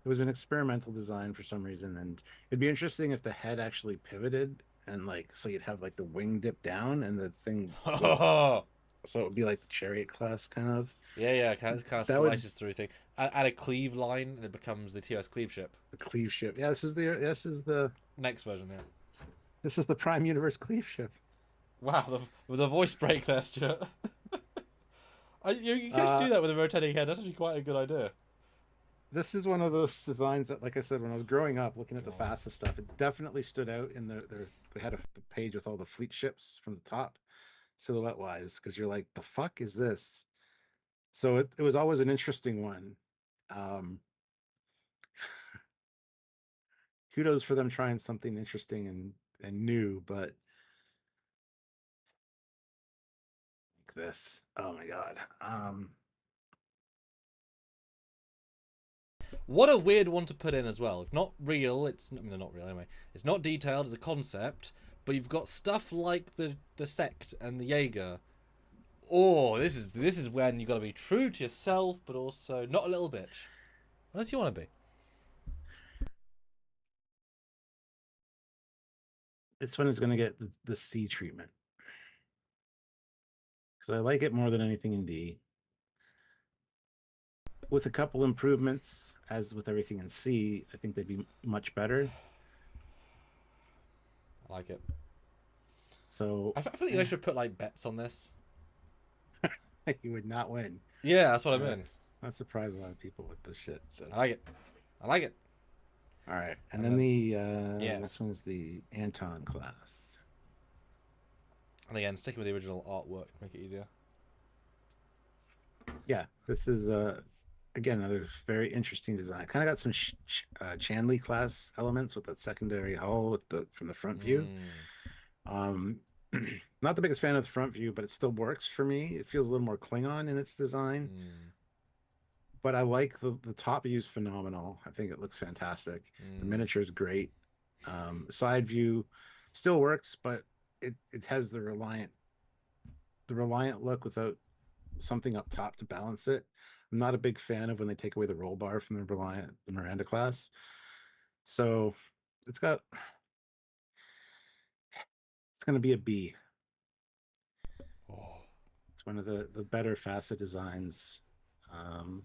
It was an experimental design for some reason, and it'd be interesting if the head actually pivoted and like so you'd have like the wing dip down and the thing so it would be like the chariot class kind of. Yeah, kind of That slices through thing. Add a cleave line, and it becomes the TOS cleave ship. the cleave ship. Yeah, this Next version, yeah. is the Prime Universe cleave ship. Wow, the voice break there, Stuart. You can do that with a rotating head. That's actually quite a good idea. This is one of those designs that, like I said, when I was growing up looking at the FASA stuff, it definitely stood out in they had the page with all the fleet ships from the top, silhouette wise, because you're like, the fuck is this? So it was always an interesting one. Um, kudos for them trying something interesting and new, but like this, oh my god. What a weird one to put in as well. It's not real. I mean, they're not real anyway. It's not detailed as a concept, but you've got stuff like the sect and the Jaeger. Oh, this is when you got to be true to yourself, but also not a little bitch, unless you want to be. This one is going to get the C treatment because I like it more than anything in D. With a couple improvements, as with everything in C, I think they'd be much better. I like it. So I feel like you guys should put like bets on this. you would not win. Yeah, that's what I mean. That surprised a lot of people with this shit. So I like it. I like it. all right, and then the yes. this one's the Anton class. And again, sticking with the original artwork to make it easier. Yeah, this is again another very interesting design. Kind of got some Chanley class elements with that secondary hull with the from the front view. Not the biggest fan of the front view, but it still works for me. It feels a little more Klingon in its design, Mm, but I like the top view is phenomenal. I think it looks fantastic. The mm. miniature is great. Side view still works, but it has the reliant look without something up top to balance it. I'm not a big fan of when they take away the roll bar from the Miranda class. So it's got it's going to be a B. Oh. It's one of the better facet designs. Um,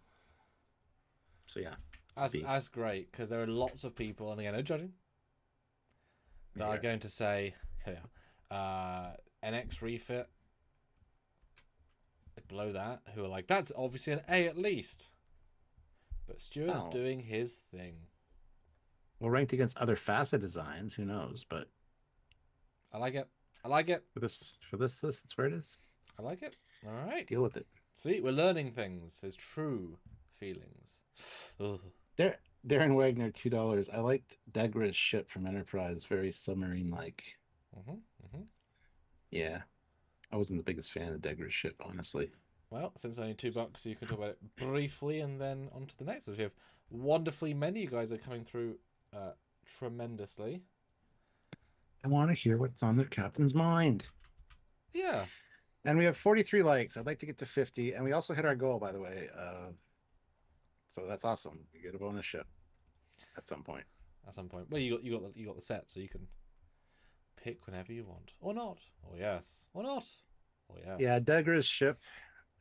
so yeah, it's a B. As great, because there are lots of people, and again, no judging, that are Yeah. going to say, NX refit below that, who are like, that's obviously an A at least. But Stuart's Oh, doing his thing. well, ranked against other facet designs, who knows? But I like it. I like it. for this list, it's where it is. I like it. All right. Deal with it. See, we're learning things. His true feelings. Ugh. Darren Wagner, $2. I liked Degra's ship from Enterprise, very submarine like. Mm-hmm, mm-hmm. Yeah, I wasn't the biggest fan of Degra's ship, honestly. Well, since only $2, you can talk about it briefly and then on to the next. We have wonderfully many. You guys are coming through tremendously. I want to hear what's on their captain's mind. Yeah. And we have 43 likes. I'd like to get to 50. And we also hit our goal, by the way. So that's awesome. We get a bonus ship at some point. At some point. Well, you got the set, so you can pick whenever you want, or not, or yes, or not, or yes. Yeah, Degra's ship.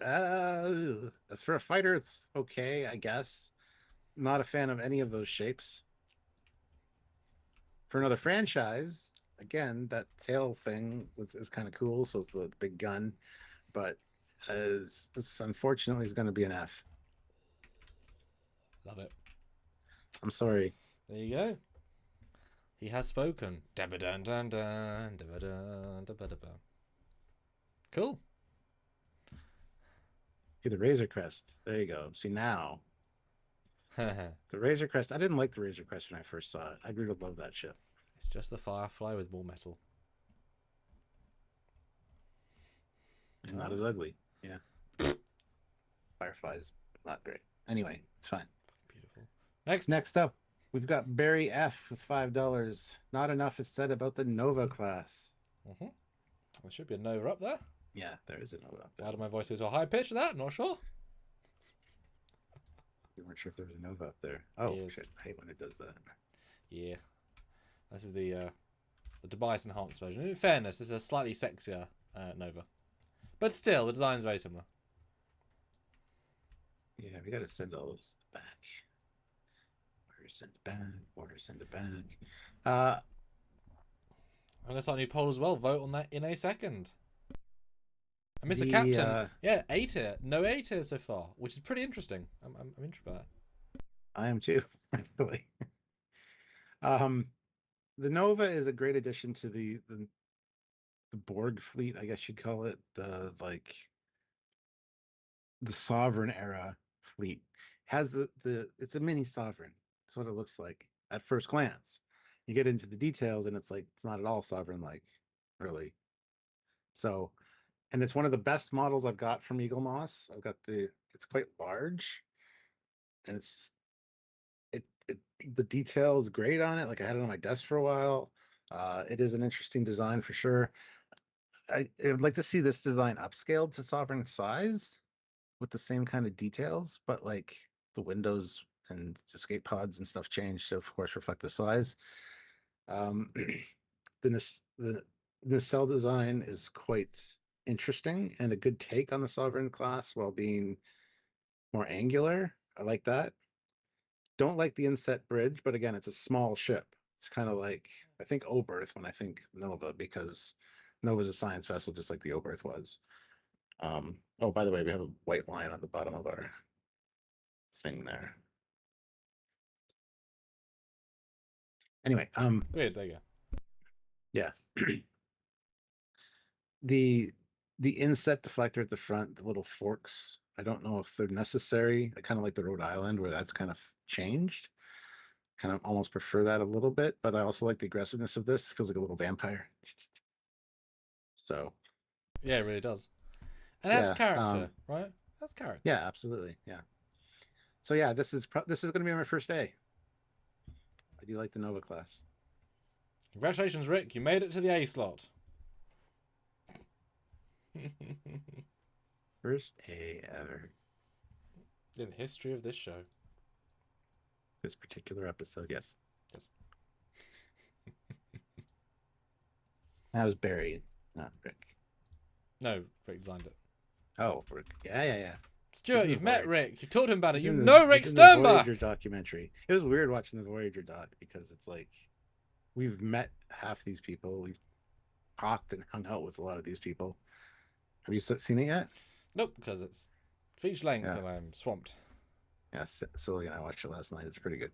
As for a fighter, it's okay, I guess. Not a fan of any of those shapes. For another franchise, again, that tail thing is kind of cool. So it's the big gun, but this unfortunately is going to be an F. Love it. I'm sorry. There you go. He has spoken. Cool. See the Razor Crest. There you go. See now. The Razor Crest. I didn't like the Razor Crest when I first saw it. I grew to love that ship. It's just the Firefly with more metal. And not as ugly. Yeah. Fireflies, not great. Anyway, it's fine. Beautiful. Next. Next up, we've got Barry F with $5. Not enough is said about the Nova class. Mm-hmm. There should be a Nova up there. Yeah, there is a Nova up there. Why did my voice go so high pitch for that? Not sure. We weren't sure if there was a Nova up there. Oh, Yes. shit. I hate when it does that. Yeah. This is the Tobias enhanced version. In fairness, this is a slightly sexier Nova. But still, the design is very similar. Yeah, we got to send all those back. Order send it back. Order send it back. I'm going to start a new poll as well. Vote on that in a second. And Mr. Captain, yeah, A tier. No A tier so far, which is pretty interesting. I'm interested by that. I am too, actually. The Nova is a great addition to the Borg fleet, I guess you'd call it. The Sovereign era fleet has it's a mini Sovereign. That's what it looks like at first glance. You get into the details and it's like it's not at all Sovereign like, really. So, and it's one of the best models I've got from Eagle Moss. I've got it's quite large, and the detail is great on it. Like I had it on my desk for a while. It is an interesting design for sure. I would like to see this design upscaled to Sovereign size with the same kind of details, but like the windows and escape pods and stuff changed to, of course, reflect the size. The nacelle design is quite interesting and a good take on the Sovereign class while being more angular. I like that. Don't like the inset bridge, but again, it's a small ship. It's kind of like I think Oberth when I think Nova, because Nova's a science vessel just like the Oberth was. Oh, by the way, we have a white line on the bottom of our thing there. Anyway, Weird, there you go. yeah. the inset deflector at the front, the little forks, I don't know if they're necessary. I kind of like the Rhode Island where that's kind of changed. Kind of almost prefer that a little bit, but I also like the aggressiveness of this. It feels like a little vampire. So Yeah, it really does. And it has yeah, character, right? That's character. yeah, absolutely, yeah. So yeah, this is going to be my first day. I do like the Nova class. Congratulations, Rick. You made it to the A slot. First A ever. In the history of this show. This particular episode, yes. Yes. That was Barry, not Rick. No, Rick designed it. Oh, Rick. Yeah. Stuart, you've met Rick. You've talked to him about it. He's You in the- know Rick he's in the Sternbach. Voyager documentary. It was weird watching the Voyager doc because it's like we've met half these people. We've talked and hung out with a lot of these people. Have you seen it yet? Nope, because it's feature length Yeah. and I'm swamped. Yeah, Silly and I watched it last night. It's pretty good.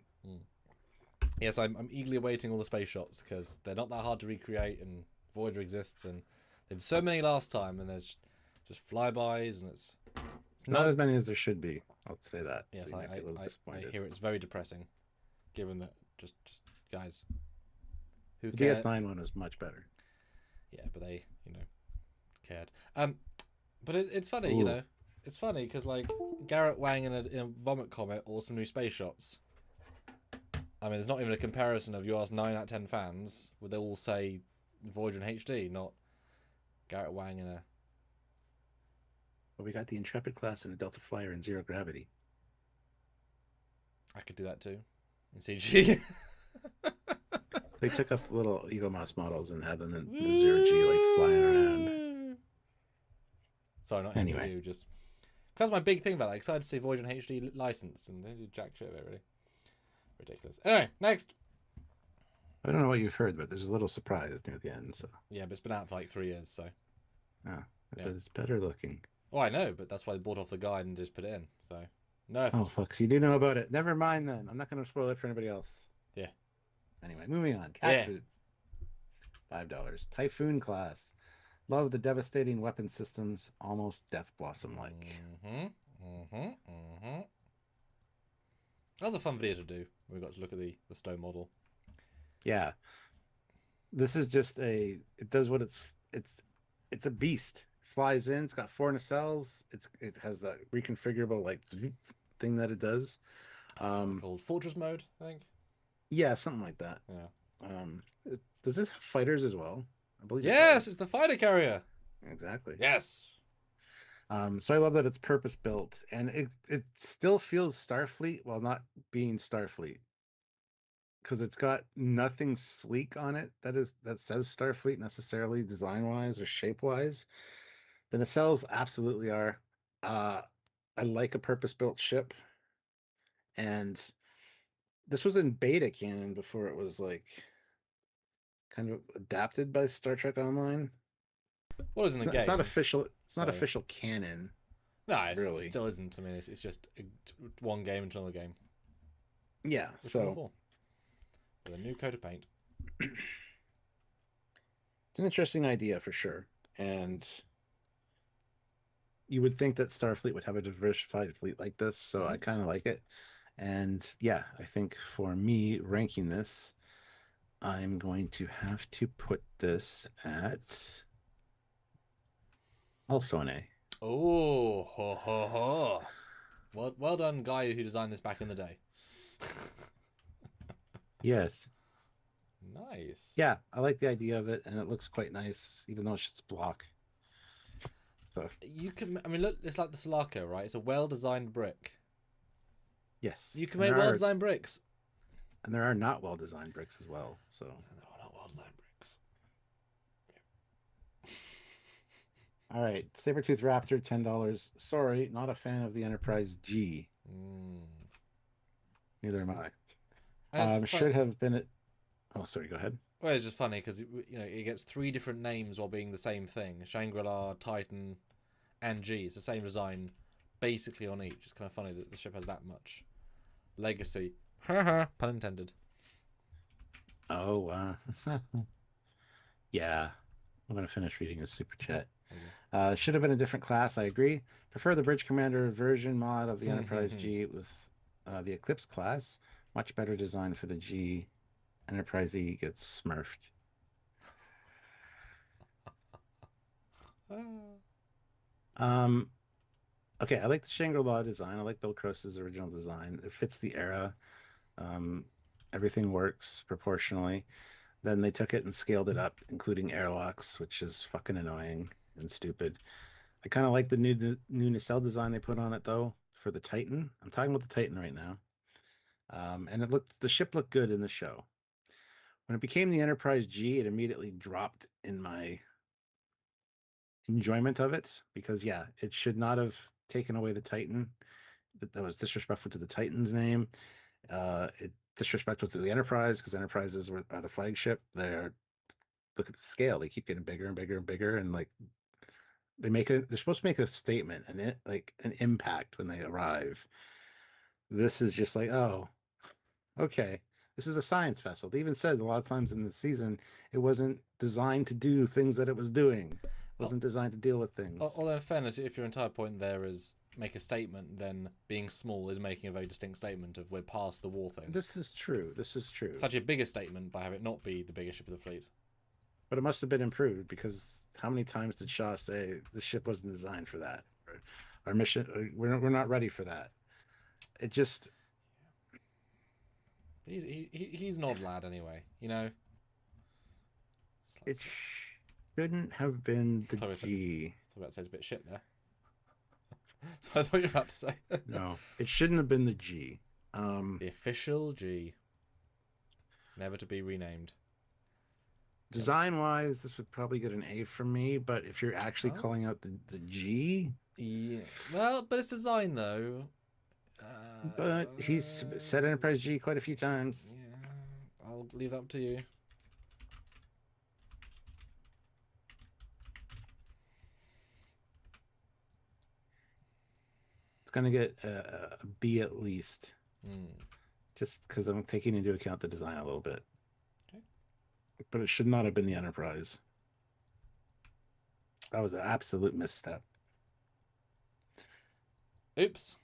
Yes, I'm eagerly awaiting all the space shots because they're not that hard to recreate, and Voyager exists, and they did so many last time, and there's just flybys, and it's Not as many as there should be. I'll say that. Yes, so you might be a little I disappointed. hear it's very depressing, given that just guys who The care. DS9 one was much better. Yeah, but they cared. But it's funny, Ooh. it's funny because like Garrett Wang in a Vomit Comet or some new space shots. I mean, there's not even a comparison of you ask 9 out of 10 fans, would they all say Voyager in HD, not Garrett Wang in a. But we got the Intrepid class and a Delta Flyer in zero gravity. I could do that too, in CG. They took up little Eagle Moss models and had them in the zero G like flying around. Sorry, not Anyway. you. Just that's my big thing about that. Excited to see Voyager in HD licensed, and they do jack shit of it. Really ridiculous. Anyway, next. I don't know what you've heard, but there's a little surprise near the end. So Yeah, but it's been out for like 3 years, so. yeah. Yeah. But it's better looking. Oh, I know, but that's why they bought off the guide and just put it in. So no. Oh fuck! So you do know about it. Never mind then. I'm not going to spoil it for anybody else. Yeah. Anyway, moving on. Cat foods. $5. Typhoon class. Love the devastating weapon systems, almost Death Blossom like. That was a fun video to do. We got to look at the stone model. Yeah. This is just it does what it's a beast. Flies in, it's got 4 nacelles. It has that reconfigurable like thing that it does. What's called Fortress mode, I think. Yeah, something like that. Yeah. Does this have fighters as well? I believe. Yes, it's the fighter carrier. Exactly. Yes. So I love that it's purpose built, and it still feels Starfleet while not being Starfleet, because it's got nothing sleek on it that says Starfleet necessarily design wise or shape wise. The nacelles absolutely are. I like a purpose built ship, and this was in beta canon before it was like kind of adapted by Star Trek Online. What is in the game? It's not official. It's not so- official canon. No, it really. still isn't. I mean, it's just one game into another game. Yeah. Which So one for? With a new coat of paint. it's an interesting idea for sure, and you would think that Starfleet would have a diversified fleet like this, so I kind of like it. And yeah, I think for me ranking this, I'm going to have to put this at also an A. Oh, ho, ho, ho. Well done, guy who designed this back in the day. Yes. Nice. Yeah, I like the idea of it, and it looks quite nice, even though it's just block. So You can. I mean, look. It's like the Sulaco, right? It's a well-designed brick. yes, You can and make there are- well-designed bricks. and there are not well-designed bricks as well. So No, not well-designed bricks. all right, Sabertooth Raptor, $10. Sorry, not a fan of the Enterprise G. Neither am I. And it's Should have been at. Oh, sorry. Go ahead. Well, it's just funny because it gets 3 different names while being the same thing: Shangri-La, Titan, and G. It's the same design, basically on each. It's kind of funny that the ship has that much legacy. Pun intended. Oh, yeah. I'm gonna finish reading a super chat. Should have been a different class. I agree. Prefer the Bridge Commander version mod of the Enterprise G with the Eclipse class. Much better design for the G. Enterprise E gets smurfed. Um, okay, I like the Shangri-La design. I like Bill Cross's original design. It fits the era. Um, Everything works proportionally. Then they took it and scaled it up, including airlocks, which is fucking annoying and stupid. I kind of like the new nacelle design they put on it though for the Titan. I'm talking about the Titan right now. And the ship looked good in the show. When it became the Enterprise G, it immediately dropped in my enjoyment of it because yeah, it should not have taken away the Titan. That was disrespectful to the Titan's name. It disrespectful to the Enterprise because Enterprises are the flagship. Look at the scale; they keep getting bigger and bigger and bigger, and like they're supposed to make a statement and it like an impact when they arrive. This is just like, oh, okay. This is a science vessel. They even said a lot of times in the season it wasn't designed to do things that it was doing. It Oh, wasn't designed to deal with things. although in fairness, if your entire point there is make a statement, then being small is making a very distinct statement of we're past the war thing. This is true. This is true. It's actually a bigger statement by having it not be the biggest ship of the fleet. But it must have been improved because how many times did Shaw say the ship wasn't designed for that? Our mission, we're not ready for that. It just, He's an odd lad anyway, you know. it shouldn't have been the Sorry, G. I thought about to say it's a bit shit there. So I thought you were about to say No, it shouldn't have been the G. the official G, never to be renamed. Design wise, this would probably get an A from me, but if you're actually Oh. calling out the G, Yeah, well, but it's design though. but he's said Enterprise G quite a few times. Yeah, I'll leave that up to you. It's gonna get a B at least, Mm. just because I'm taking into account the design a little bit. Okay. But it should not have been the Enterprise. That was an absolute misstep. Oops.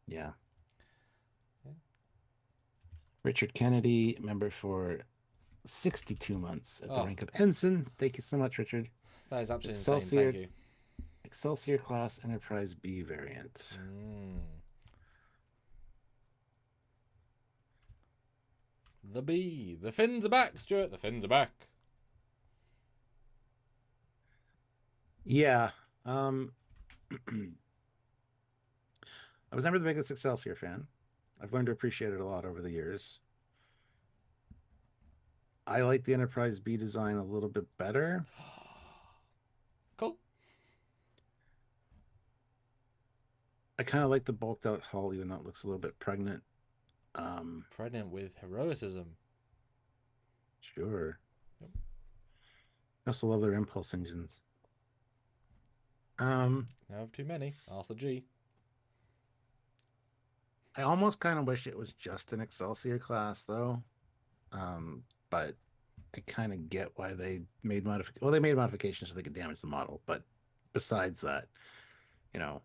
Yeah. Yeah. Richard Kennedy, member for 62 months at the Oh. rank of ensign. Thank you so much, Richard. That is absolutely Excelsior. insane. Thank you. Excelsior class Enterprise B variant. The B. The fins are back, Stuart. The fins are back. Yeah. I was never the biggest Excelsior fan. I've learned to appreciate it a lot over the years. I like the Enterprise B design a little bit better. Cool. I kind of like the bulked out hull, even though it looks a little bit pregnant. Pregnant with heroicism. Sure. Yep. I also love their impulse engines. Now have too many. Ask the G. I almost kind of wish it was just an Excelsior class, though. But I kind of get why they made modifications. Well, they made modifications so they could damage the model. But besides that, you know,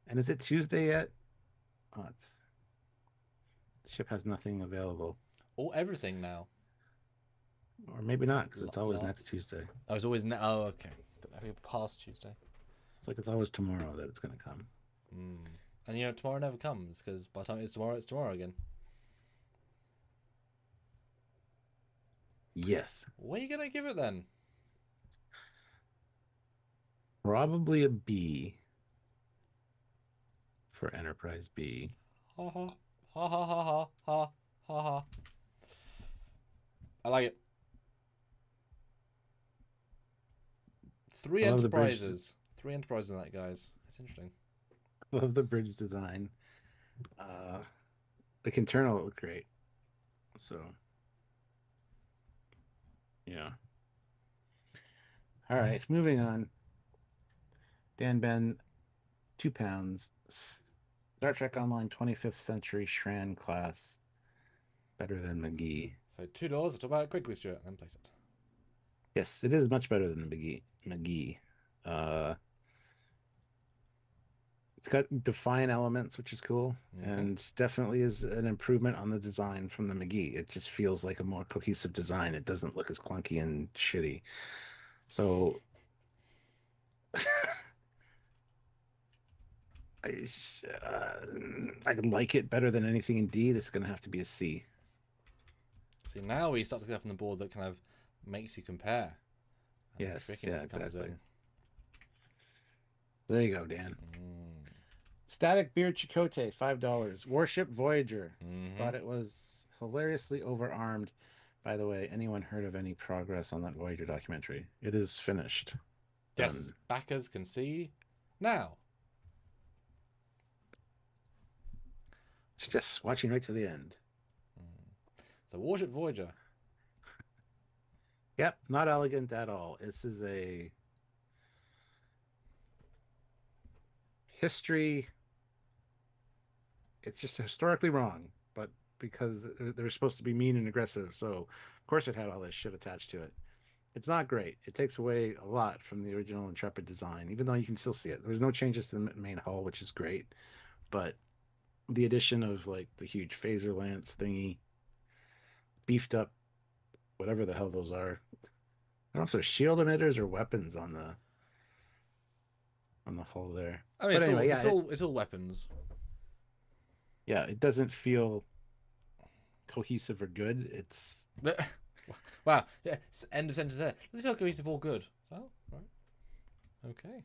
and is it Tuesday yet? Oh, the ship has nothing available, Or everything now. or maybe not because it's always next Tuesday. Oh, it's always oh, okay. I think past Tuesday. It's like it's always tomorrow that it's going to come. And you know, tomorrow never comes because by the time it's tomorrow again. Yes. What are you gonna give it then? Probably a B for Enterprise B. Ha ha ha ha ha ha ha ha. I like it. Three enterprises in that, guys. It's interesting. Love the bridge design. The internal look great. So, yeah. All right, moving on. Dan Ben, £2. Star Trek Online 25th Century Shran class. Better than McGee. So $2. I'll talk about it quickly, Stuart, and place it. Yes, it is much better than the McGee. It's got defiant elements, which is cool, and definitely is an improvement on the design from the McGee. It just feels like a more cohesive design. It doesn't look as clunky and shitty. So I, I like it better than anything in D. That's going to have to be a C. See, now we start to get from the board that kind of makes you compare. And Yes, trickiness yeah, comes exactly. in. There you go, Dan. Static Beard Chicote, $5. Warship Voyager. Thought it was hilariously overarmed. By the way, anyone heard of any progress on that Voyager documentary? It is finished. Yes, Done. backers can see now. It's just watching right to the end. So Warship Voyager. Yep, not elegant at all. This is a history. It's just historically wrong, but because they're supposed to be mean and aggressive, so of course it had all this shit attached to it. It's not great. It takes away a lot from the original Intrepid design, even though you can still see it. There's no changes to the main hull, which is great, but the addition of like the huge phaser lance thingy, beefed up, whatever the hell those are. I don't know if they're shield emitters or weapons on the hull there. I mean, But it's anyway, it's all weapons. yeah, it doesn't feel cohesive or good. It's Wow. Yeah. End of sentence there. Does it feel cohesive or good? Oh, right. Okay.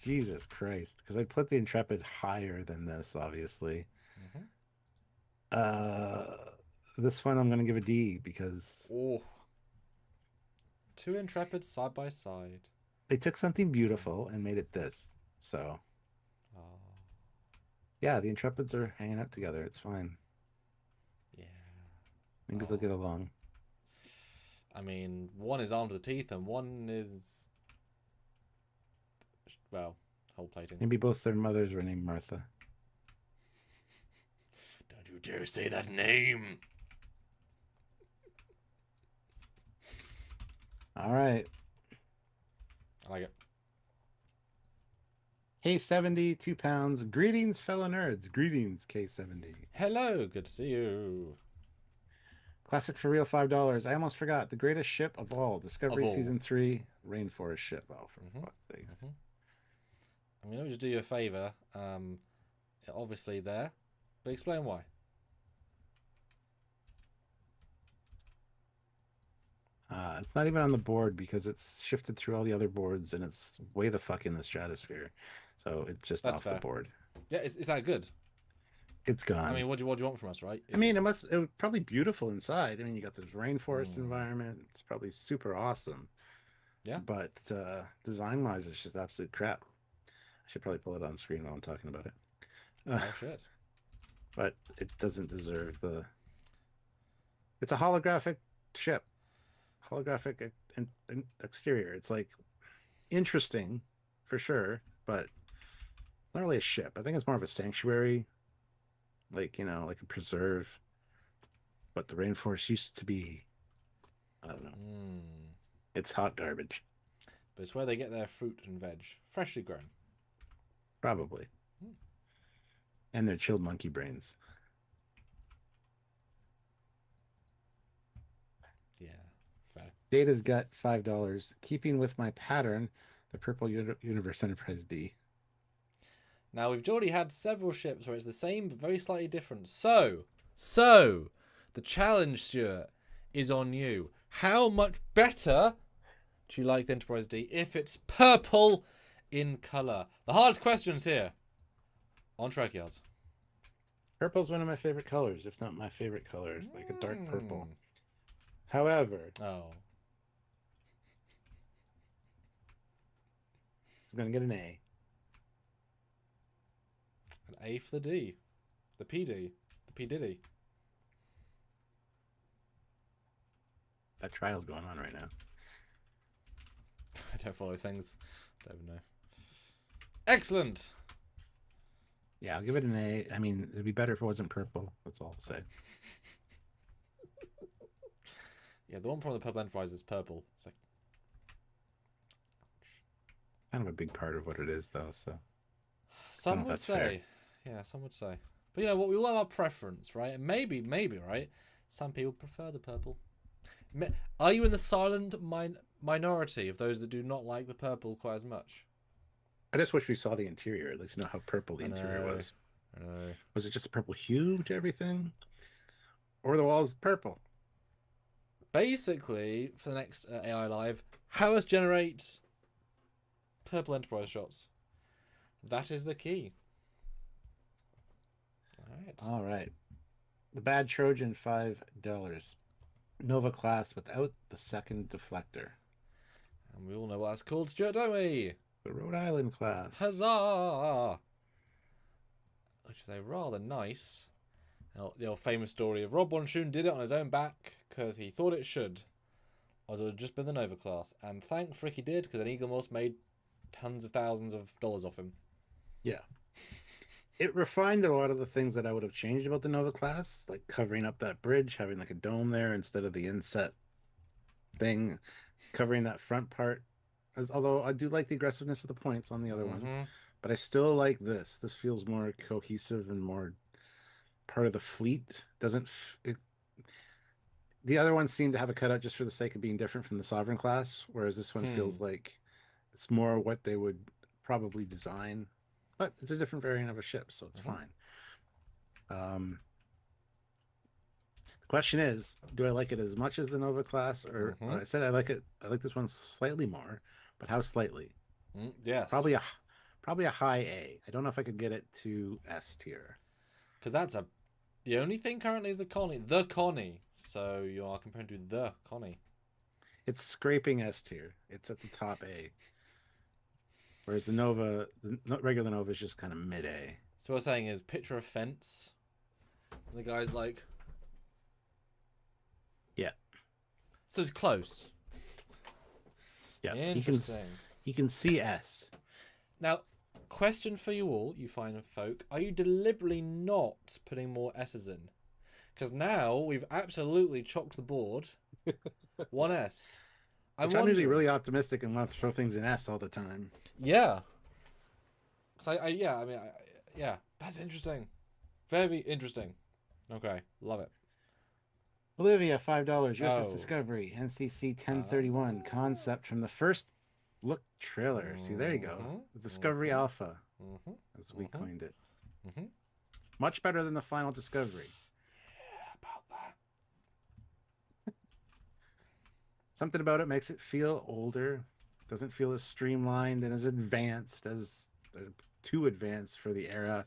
Jesus Christ, because I put the Intrepid higher than this, obviously. This one I'm gonna give a D because Oh. Two Intrepids side by side. they took something beautiful and made it this. So yeah, the Intrepids are hanging out together. It's fine. Yeah. Maybe they'll get along. I mean, one is armed to the teeth and one is, well, hull plating. Maybe both their mothers were named Martha. Don't you dare say that name. All right. I like it. K70, 2 pounds. Greetings, fellow nerds. Greetings, K70. Hello, good to see you. Classic for real, $5. I almost forgot. The greatest ship of all. Discovery Season 3, Rainforest ship. Oh, for fuck's sake. I mean, let me just do you a favour. Obviously there, but explain why. It's not even on the board because it's shifted through all the other boards and it's way the fuck in the stratosphere. So it's just That's off fair. the board. Yeah, is that good? It's gone. I mean, what do you want from us, right? I mean, it was probably beautiful inside. I mean, you got this rainforest environment. It's probably super awesome. Yeah. But design-wise, it's just absolute crap. I should probably pull it on screen while I'm talking about it. Oh, shit. But it doesn't deserve the... It's a holographic ship. Holographic exterior. It's like interesting for sure, but not really a ship. I think it's more of a sanctuary, like, you know, like a preserve. But the rainforest used to be, I don't know. It's hot garbage. But it's where they get their fruit and veg, freshly grown. Probably. And their chilled monkey brains. Yeah, fair. Data's got $5. Keeping with my pattern, the Purple Universe Enterprise D. Now, we've already had several ships where it's the same but very slightly different. So, the challenge, Stuart, is on you. How much better do you like the Enterprise D if it's purple in colour? The hard questions here on Trekyards. Purple's one of my favorite colors, if not my favorite color. It's like a dark purple. However, it's going to get an A. An A for the D. The PD. The P Diddy. That trial's going on right now. I don't follow things. I don't know. Excellent. Yeah, I'll give it an A. I mean, it'd be better if it wasn't purple. That's all I'll say. Yeah, the one from the Purple Enterprise is purple. It's like... kind of a big part of what it is, though. So I don't Some know if would that's fair. say, yeah, some would say. But you know what? We all have our preference, right? And maybe, right? Some people prefer the purple. Are you in the silent minority of those that do not like the purple quite as much? I just wish we saw the interior, at least know how purple the I interior know, was. I know. Was it just a purple hue to everything? Or the walls purple? Basically, for the next AI Live, how us generate purple Enterprise shots. That is the key. All right. All right. The Bad Trojan, $5. Nova class without the second deflector. And we all know what that's called, Stuart, don't we? The Rhode Island class. Huzzah! Which is a rather nice, the old famous story of Rob Bonshun did it on his own back because he thought it should. Or it would have just been the Nova class. And thank frick he did, because then Eagle Moss made tons of thousands of dollars off him. Yeah. It refined a lot of the things that I would have changed about the Nova class, like covering up that bridge, having like a dome there instead of the inset thing, covering that front part. Although I do like the aggressiveness of the points on the other one, but I still like this. This feels more cohesive and more part of the fleet. Doesn't it, the other ones seem to have a cutout just for the sake of being different from the Sovereign class, whereas this one feels like it's more what they would probably design. But it's a different variant of a ship, so it's fine. The question is, do I like it as much as the Nova class, or I said I like it. I like this one slightly more, but how slightly? Yes, probably a high A. I don't know if I could get it to S tier. Because the only thing currently is the Connie. So you are comparing to the Connie. It's scraping S tier. It's at the top A. Whereas the Nova, the regular Nova is just kind of mid A. So what I'm saying is, picture a fence. And the guy's like, yeah. So it's close. Yeah. Interesting. He can see S. Now, question for you all, you fine folk: are you deliberately not putting more S's in? Because now we've absolutely chocked the board. 1S. I'm usually really optimistic and want to throw things in S all the time. Yeah. Yeah, that's interesting. Very interesting. Okay, love it. Olivia, $5. USS Discovery, NCC 1031, concept from the first look trailer. See, there you go. The Discovery Alpha, as we coined it. Much better than the final Discovery. Yeah, about that. Something about it makes it feel older. Doesn't feel as streamlined and as advanced as too advanced for the era.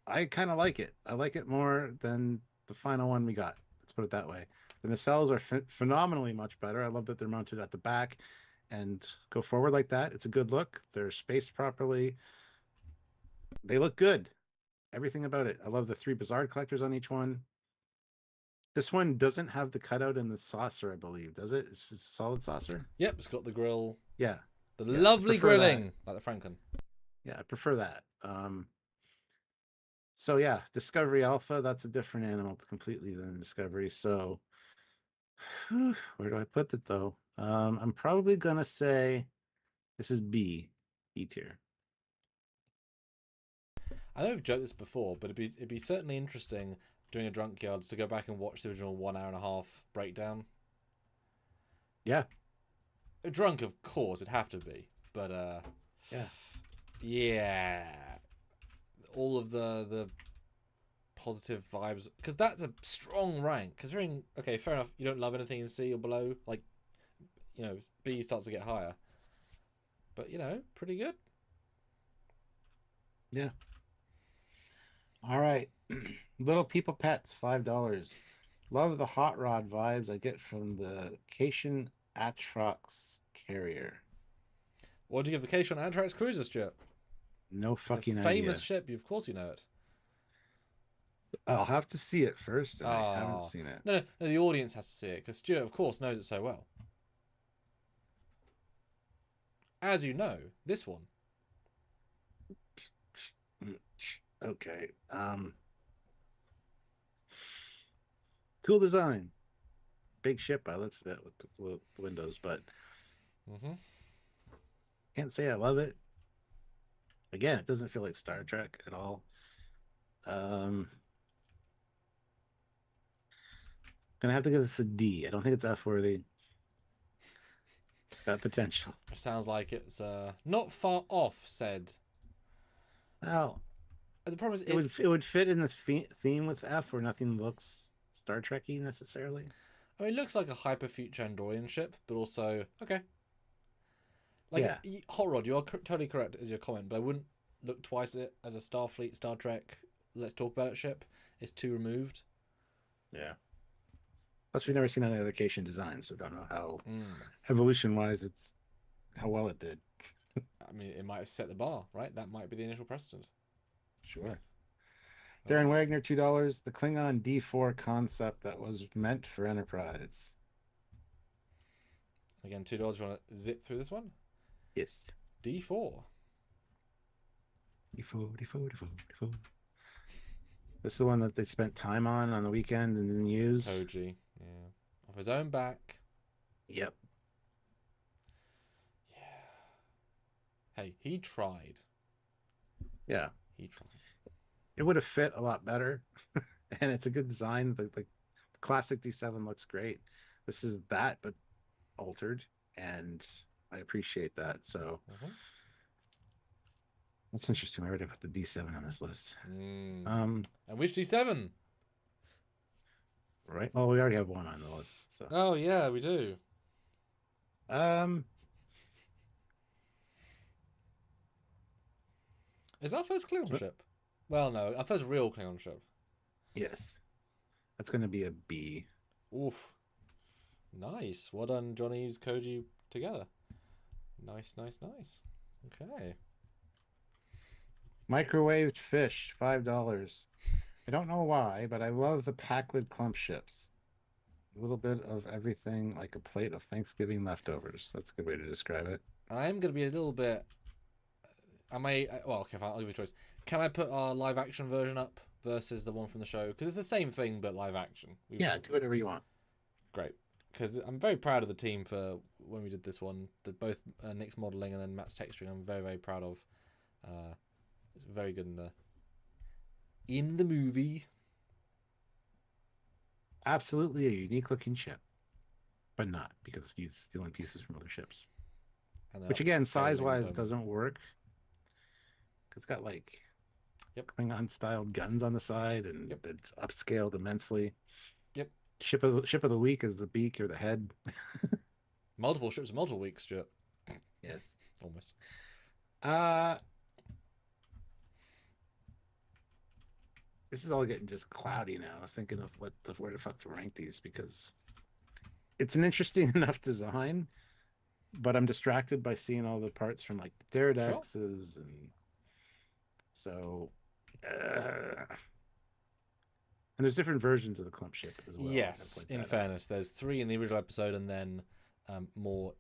I kind of like it. I like it more than the final one we got. Let's put it that way. The nacelles are phenomenally much better. I love that they're mounted at the back and go forward like that. It's a good look. They're spaced properly. They look good. Everything about it. I love the 3 Bizarre collectors on each one. This one doesn't have the cutout in the saucer, I believe. Does it? It's a solid saucer. Yep, it's got the grill. Yeah. The lovely grilling, like the Franken. Yeah, I prefer that. So yeah, Discovery Alpha, that's a different animal completely than Discovery. So where do I put it though? I'm probably gonna say this is B tier. I know I've joked this before, but it'd be certainly interesting doing a Drunk Yards to go back and watch the original 1 hour and a half breakdown. Yeah. Drunk, of course, it'd have to be. But yeah. All of the positive vibes, because that's a strong rank. Considering, okay, fair enough, you don't love anything in C or below, like, you know, B starts to get higher. But, you know, pretty good. Yeah. All right. Little People Pets, $5. Love the hot rod vibes I get from the Cation Atrox carrier. What do you give the Cation Atrox cruiser, Stuart? No fucking idea. Famous idea. ship, of course you know it. I'll have to see it first, and I haven't seen it. No, the audience has to see it, because Stuart, of course, knows it so well. As you know, this one. Okay. Cool design. Big ship by looks of it with windows, but Can't say I love it. Again, it doesn't feel like Star Trek at all. Um, gonna have to give this a D. I don't think it's F worthy. Got potential. It sounds like it's not far off, said. Well, The problem is it would fit in this theme with F, where nothing looks Star Trekky necessarily. I mean, it looks like a hyper future Andorian ship, but also okay. Like Yeah. Hot Rod, you are totally correct as your comment, but I wouldn't look twice at it as a Starfleet, Star Trek. Let's talk about it ship. It's too removed. Yeah. Plus, we've never seen any other Cation designs, so don't know how evolution-wise it's how well it did. I mean, it might have set the bar, right? That might be the initial precedent. Sure. Darren Wagner, $2. The Klingon D4 concept that was meant for Enterprise. Again, $2. You want to zip through this one? Yes. D4. D4. This is the one that they spent time on the weekend and didn't use. Koji, yeah. Off his own back. Yep. Yeah. Hey, he tried. Yeah. He tried. It would have fit a lot better. And it's a good design. The classic D7 looks great. This is that, but altered. And I appreciate that. So that's interesting. I already put the D7 on this list. And which D7? Right. Well, we already have one on the list. So. Oh yeah, we do. Is our first Klingon ship? Well, no, our first real Klingon ship. Yes. That's going to be a B. Oof. Nice. Well done, Johnny's Koji together. Nice. Okay. Microwaved fish, $5. I don't know why, but I love the Packwood clump ships. A little bit of everything, like a plate of Thanksgiving leftovers. That's a good way to describe it. I'm going to be a little bit... Well, okay, fine, I'll give you a choice. Can I put our live action version up versus the one from the show? Because it's the same thing, but live action. Yeah, do whatever you want. Great. Because I'm very proud of the team for when we did this one. Both Nick's modelling and then Matt's texturing. I'm very, very proud of. It's very good in the movie. Absolutely a unique looking ship, but not because he's stealing pieces from other ships. Which again, size-wise, doesn't work. It's got like Klingon-styled guns on the side, and it's upscaled immensely. Yep. Ship of the week is the beak or the head. Multiple ships, multiple weeks, Stuart. Yes. Almost. This is all getting just cloudy now. I was thinking of where the fuck to rank these, because it's an interesting enough design, but I'm distracted by seeing all the parts from like the Pterodexes, and so and there's different versions of the clump ship as well. Yes, in fairness, there's 3 in the original episode, and then more,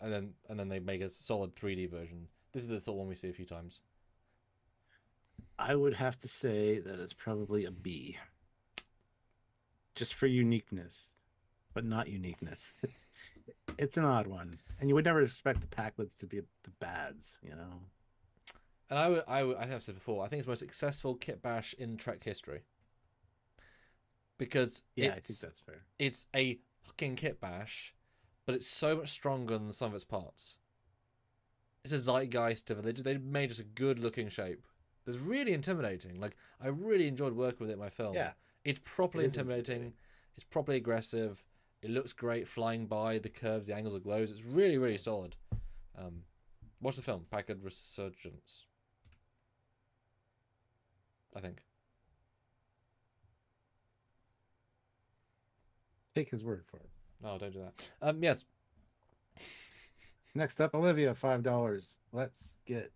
and then they make a solid 3D version. This is the sort of one we see a few times. I would have to say that it's probably a B, just for uniqueness, but not uniqueness. It's an odd one, and you would never expect the Packwoods to be the bads, you know. And I have said before, I think it's the most successful kit bash in Trek history. Because I think that's fair. It's a fucking kit bash, but it's so much stronger than some of its parts. It's a zeitgeist of it. They made just a good looking shape. It's really intimidating. Like, I really enjoyed working with it in my film. Yeah. It's properly intimidating. It's properly aggressive. It looks great flying by, the curves, the angles, the glows. It's really, really solid. Watch the film, Packard Resurgence. I think. Take his word for it. No, don't do that. Yes. Next up, Olivia, $5. Let's get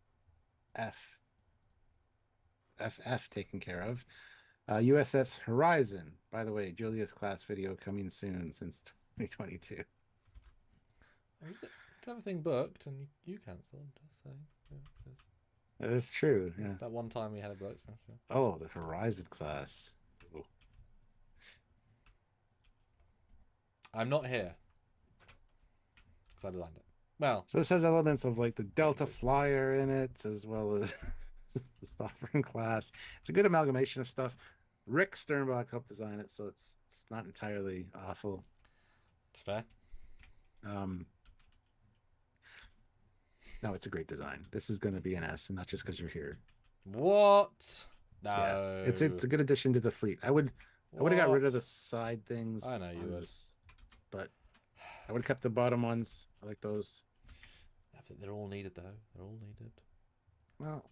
FF taken care of. USS Horizon. By the way, Julius class video coming soon since 2022. We did everything booked and you cancelled. So, yeah. That is true. Yeah. That one time we had it booked. So. Oh, the Horizon class. Ooh. I'm not here because I designed it. Well, So this has elements of like the Delta Flyer in it, as well as the Sovereign class. It's a good amalgamation of stuff. Rick Sternbach helped design it, so it's not entirely awful. it's fair. Um, no, it's a great design. This is going to be an S, and not just because you're here. What? Yeah, it's No. a good addition to the fleet. I would have got rid of the What? side I things know you on would. this, but I would have kept the bottom ones. I like those. They're all needed, though. They're all needed. Well,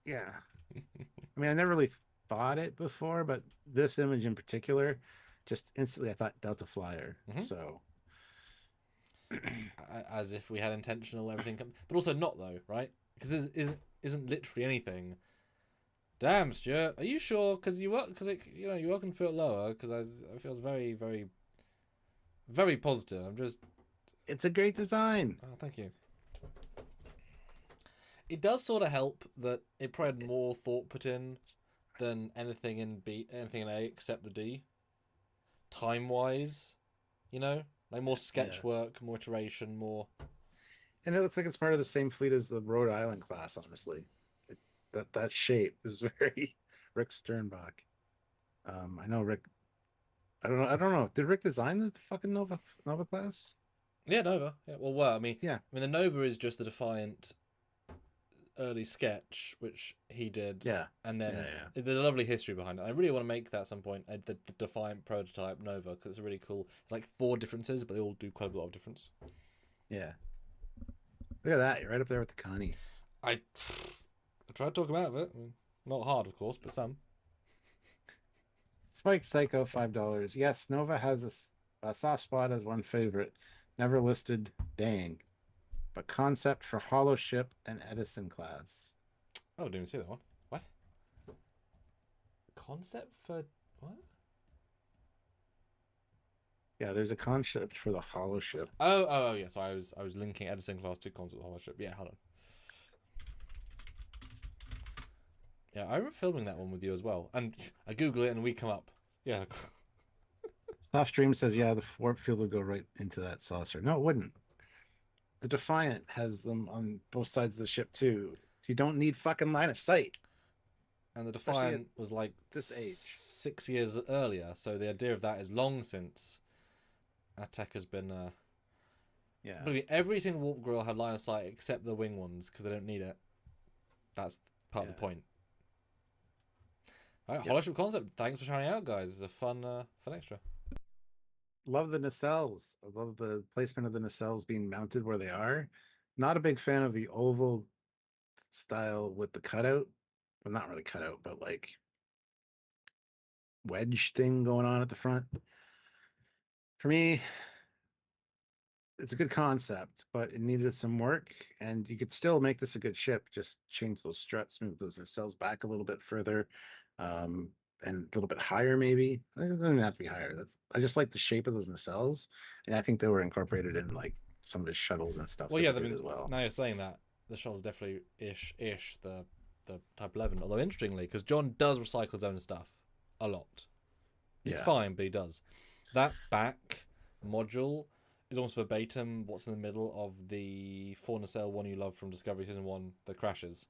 yeah. I mean, I never really thought it before, but this image in particular, just instantly I thought Delta Flyer. Mhm. So As if we had intentional everything, but also not though, right? Because this isn't literally anything. Damn, Stuart, are you sure? Because you work, because you're welcome to put it lower. Because I feel very, very, very positive. I'm just, it's a great design. oh, thank you. It does sort of help that it probably had more thought put in than anything in anything in A except the D. Time wise, like more sketch Yeah. work, more iteration, more. And it looks like it's part of the same fleet as the Rhode Island class, honestly. That shape is very Rick Sternbach. I know Rick. I don't know. Did Rick design the fucking Nova class? Yeah, Nova. Yeah, well, Yeah. I mean, the Nova is just the Defiant early sketch, which he did, Yeah. and then Yeah. there's a lovely history behind it. I really want to make that at some point, the Defiant prototype Nova, because it's really cool. It's like 4 differences, but they all do quite a lot of difference. Yeah. Look at that. You're right up there with the Connie. I tried to talk him out of it. I mean, not hard, of course, but some. Spike Psycho, $5. Yes, Nova has a soft spot as one favorite. Never listed. Dang. But concept for Hollow Ship and Edison class. Oh, I didn't even see that one. What? Concept for what? Yeah, there's a concept for the Hollow Ship. Oh, yeah. So I was linking Edison class to concept of Ship. Yeah, hold on. Yeah, I remember filming that one with you as well, and I Google it and we come up. Yeah. Soft Stream says, yeah, the warp field would go right into that saucer. No, it wouldn't. The Defiant has them on both sides of the ship too. You don't need fucking line of sight. And the Especially at Defiant was like this age. 6 years earlier, so the idea of that is long since our tech has been. Yeah. Believe me, every single warp grill had line of sight except the wing ones because they don't need it. That's part of the point. All right, Hollow Ship concept. Thanks for shouting out, guys. It's a fun extra. Love the nacelles. I love the placement of the nacelles being mounted where they are. Not a big fan of the oval style with the cutout. Well, not really cutout, but like wedge thing going on at the front. For me, it's a good concept, but it needed some work, and you could still make this a good ship. Just change those struts, move those nacelles back a little bit further, and a little bit higher, maybe. I think it doesn't even have to be higher. I just like the shape of those nacelles, and I think they were incorporated in like some of his shuttles and stuff. Well, yeah, I did mean, as well. now you're saying that the shuttle's definitely ish the Type 11. Although interestingly, because John does recycle his own stuff a lot, it's fine, but he does. That back module is almost verbatim what's in the middle of the 4 nacelle one you love from Discovery Season 1 that crashes.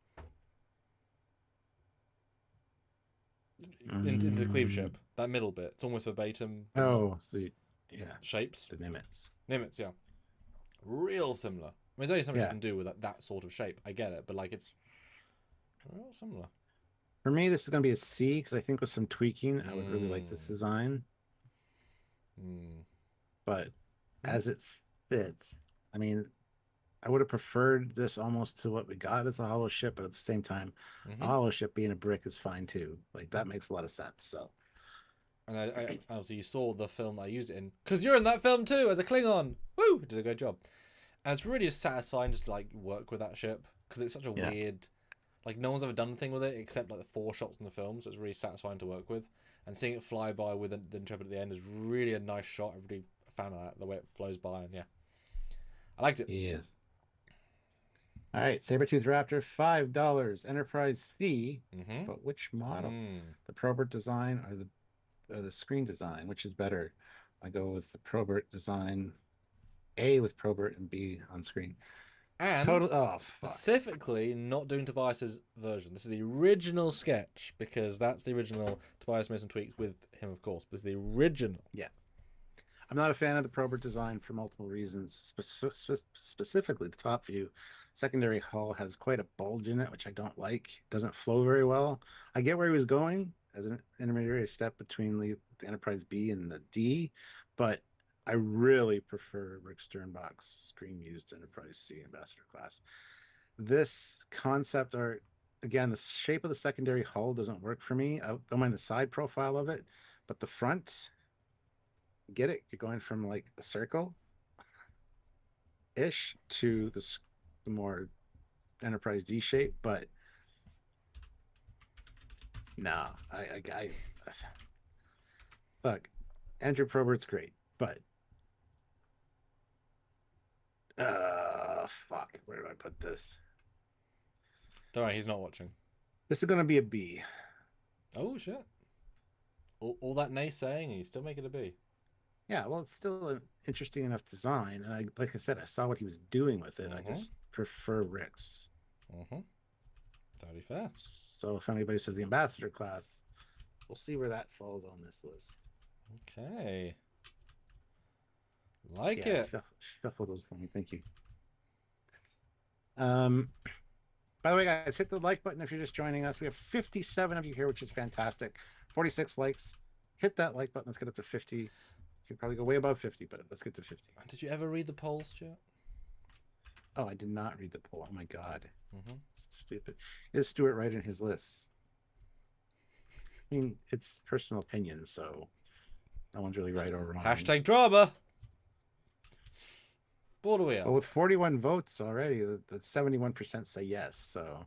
Into the cleave ship, that middle bit, it's almost verbatim. The shapes. The Nimitz. Nimitz, yeah. Real similar. I mean, there's only so much you can do with that sort of shape. I get it, but like it's real similar. For me, this is going to be a C because I think with some tweaking, I would really like this design. But as it fits, I mean, I would have preferred this almost to what we got as a hollow ship, but at the same time, a hollow ship being a brick is fine too. Like that makes a lot of sense. So, and I obviously you saw the film I used it in because you're in that film too as a Klingon. Woo! Did a great job. And it's really satisfying just to like work with that ship because it's such a weird, like no one's ever done anything with it except like the 4 shots in the film, so it's really satisfying to work with. And seeing it fly by with the Intrepid at the end is really a nice shot. I'm really a fan of that, the way it flows by, and I liked it. Yes. All right, Sabretooth Raptor, $5. Enterprise C, but which model? The Probert design or the screen design? Which is better? I go with the Probert design. A with Probert and B on screen. And Total. Oh fuck. specifically not doing Tobias's version. This is the original sketch because that's the original. Tobias made some tweaks with him, of course. But this is the original. Yeah. I'm not a fan of the Probert design for multiple reasons. Specifically, the top view. Secondary hull has quite a bulge in it, which I don't like. It doesn't flow very well. I get where he was going as an intermediary step between the Enterprise B and the D, but I really prefer Rick Sternbach's screen-used Enterprise C Ambassador class. This concept art, again, the shape of the secondary hull doesn't work for me. I don't mind the side profile of it, but the front, get it? You're going from like a circle ish to the more Enterprise D shape, but no, I look, Andrew Probert's great, but fuck, where do I put this? Don't worry, he's not watching. This is gonna be a B. Oh shit! All that naysaying, and you still make it a B. Yeah, well, it's still an interesting enough design, and like I said, I saw what he was doing with it. I just prefer Rick's. Totally fair. So if anybody says the Ambassador class, we'll see where that falls on this list. Okay. Like it. Shuffle those for me. Thank you. By the way, guys, hit the like button if you're just joining us. We have 57 of you here, which is fantastic. 46 likes. Hit that like button. Let's get up to 50. You could probably go way above 50, but let's get to 50. Did you ever read the poll, Stuart? Oh, I did not read the poll. Oh my god. Stupid. Is Stuart right in his lists? I mean, it's personal opinion, so no one's really right or wrong. Hashtag drama. Border wheel. Well, with 41 votes already, the 71% say yes. So,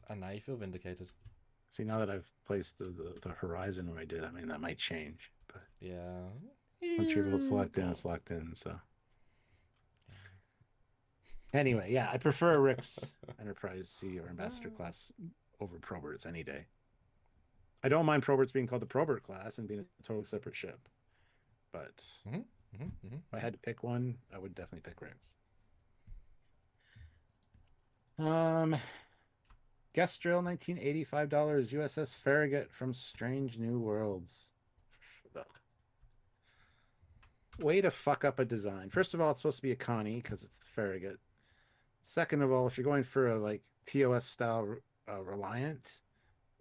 and now you feel vindicated. See, now that I've placed the horizon where I did, I mean that might change. But yeah, once your vote's locked in, it's locked in. So. Anyway, yeah, I prefer Rick's Enterprise C or Ambassador class over Probert's any day. I don't mind Probert's being called the Probert class and being a totally separate ship. But if I had to pick one, I would definitely pick Rick's. Guest drill, $1985, USS Farragut from Strange New Worlds. Way to fuck up a design. First of all, it's supposed to be a Connie because it's the Farragut. Second of all, if you're going for a like TOS style Reliant,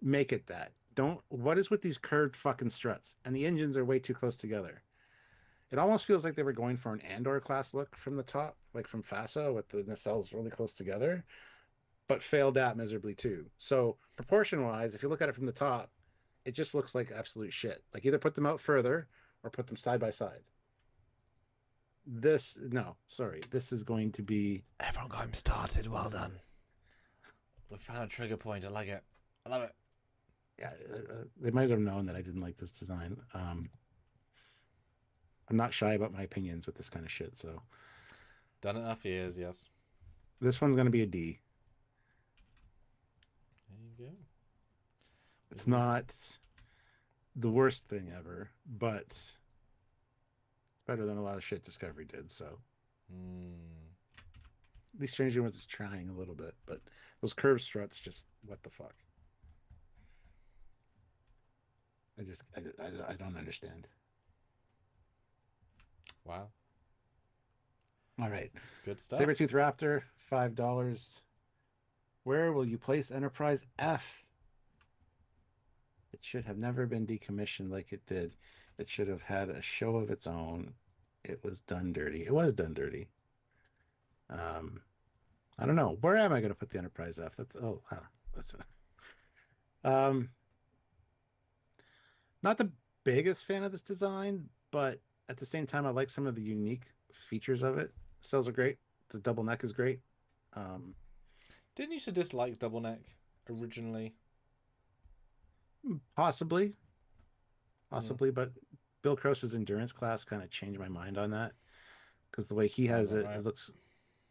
make it that. Don't. What is with these curved fucking struts? And the engines are way too close together. It almost feels like they were going for an Andor class look from the top, like from FASA, with the nacelles really close together, but failed out miserably too. So proportion wise, if you look at it from the top, it just looks like absolute shit. Like either put them out further or put them side by side. This is going to be. Everyone got him started. Well done. We found a trigger point. I like it. I love it. Yeah, they might have known that I didn't like this design. I'm not shy about my opinions with this kind of shit. So, done it enough years, yes. This one's going to be a D. There you go. It's not the worst thing ever, but it's better than a lot of shit Discovery did. So, at least Stranger Ones is trying a little bit, but those curved struts, just what the fuck? I don't understand. Wow. All right. Good stuff. Sabertooth Raptor, $5. Where will you place Enterprise F? It should have never been decommissioned like it did. It should have had a show of its own. It was done dirty. It was done dirty. I don't know. Where am I going to put the Enterprise F? Not the biggest fan of this design, but at the same time, I like some of the unique features of it. Cells are great. The double neck is great. Didn't you used to dislike double neck originally? Possibly, but Bill Cross's endurance class kind of changed my mind on that because the way he has it, right.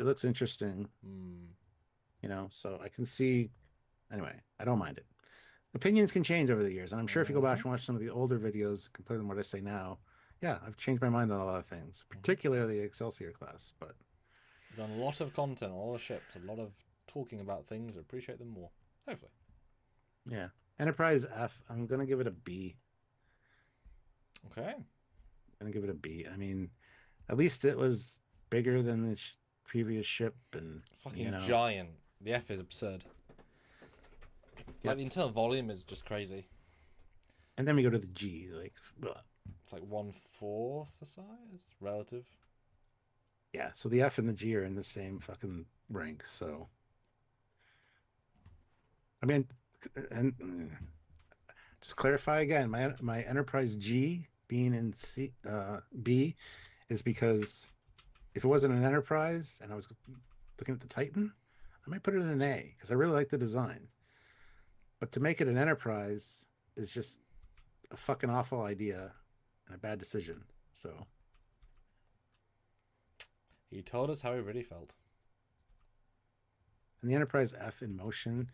It looks interesting. You know, so I can see. Anyway, I don't mind it. Opinions can change over the years, and I'm sure if you go back and watch some of the older videos compared to what I say now, Yeah, I've changed my mind on a lot of things, particularly the Excelsior class. But We've done a lot of content, a lot of ships, a lot of talking about things. I appreciate them more. Hopefully. yeah, Enterprise F, I'm gonna give it a B. Okay. I'm gonna give it a B. I mean, at least it was bigger than the previous ship, and Fucking giant. The F is absurd. Yep. Like, the internal volume is just crazy. And then we go to the G, like, ugh. It's like 1/4 the size, relative. Yeah. So the F and the G are in the same fucking rank. So, I mean, and just clarify again, my Enterprise G being in B is because if it wasn't an Enterprise and I was looking at the Titan, I might put it in an A because I really like the design. But to make it an Enterprise is just a fucking awful idea and a bad decision. So He told us how he really felt. and the Enterprise F in motion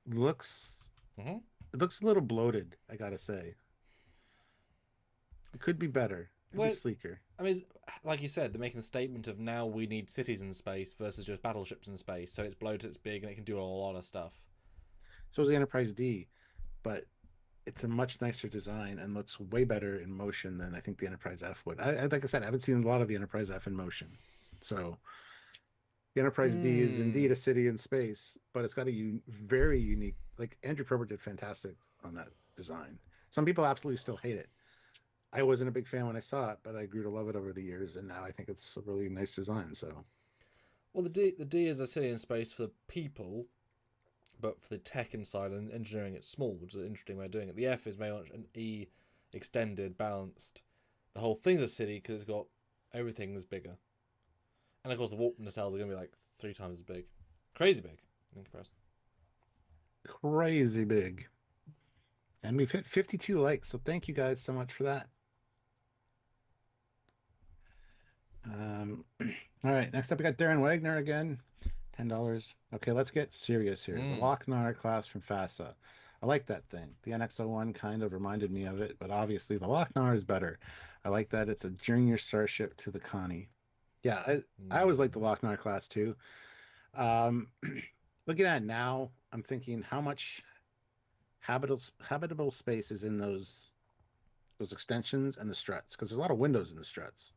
looks Mm-hmm. it looks a little bloated, I gotta say. It could be better. It could be sleeker. I mean, like you said, they're making the statement of now we need cities in space versus just battleships in space. So it's bloated, it's big, and it can do a lot of stuff. So is the Enterprise D, but it's a much nicer design and looks way better in motion than I think the Enterprise F would. Like I said, I haven't seen a lot of the Enterprise F in motion. So the Enterprise D is indeed a city in space, but it's got a very unique, like Andrew Probert did fantastic on that design. Some people absolutely still hate it. I wasn't a big fan when I saw it, but I grew to love it over the years, and now I think it's a really nice design. So, well, the D is a city in space for the people, but for the tech inside and engineering, it's small, which is an interesting way of doing it. The F is very much an E, extended, balanced. The whole thing's a city because it's got everything is bigger, and of course the warp nacelles are going to be like 3 times as big, crazy big in comparison. crazy big. And we've hit 52 likes, so thank you guys so much for that. All right, next up we got Darren Wagner again, $10. Okay, let's get serious here. The Lochnar class from FASA. I like that thing. The NX-01 kind of reminded me of it, but obviously the Lochnar is better. I like that it's a junior starship to the Connie. Yeah, I always like the Lochnar class too. Looking at it now, I'm thinking how much habitable space is in those extensions and the struts, because there's a lot of windows in the struts.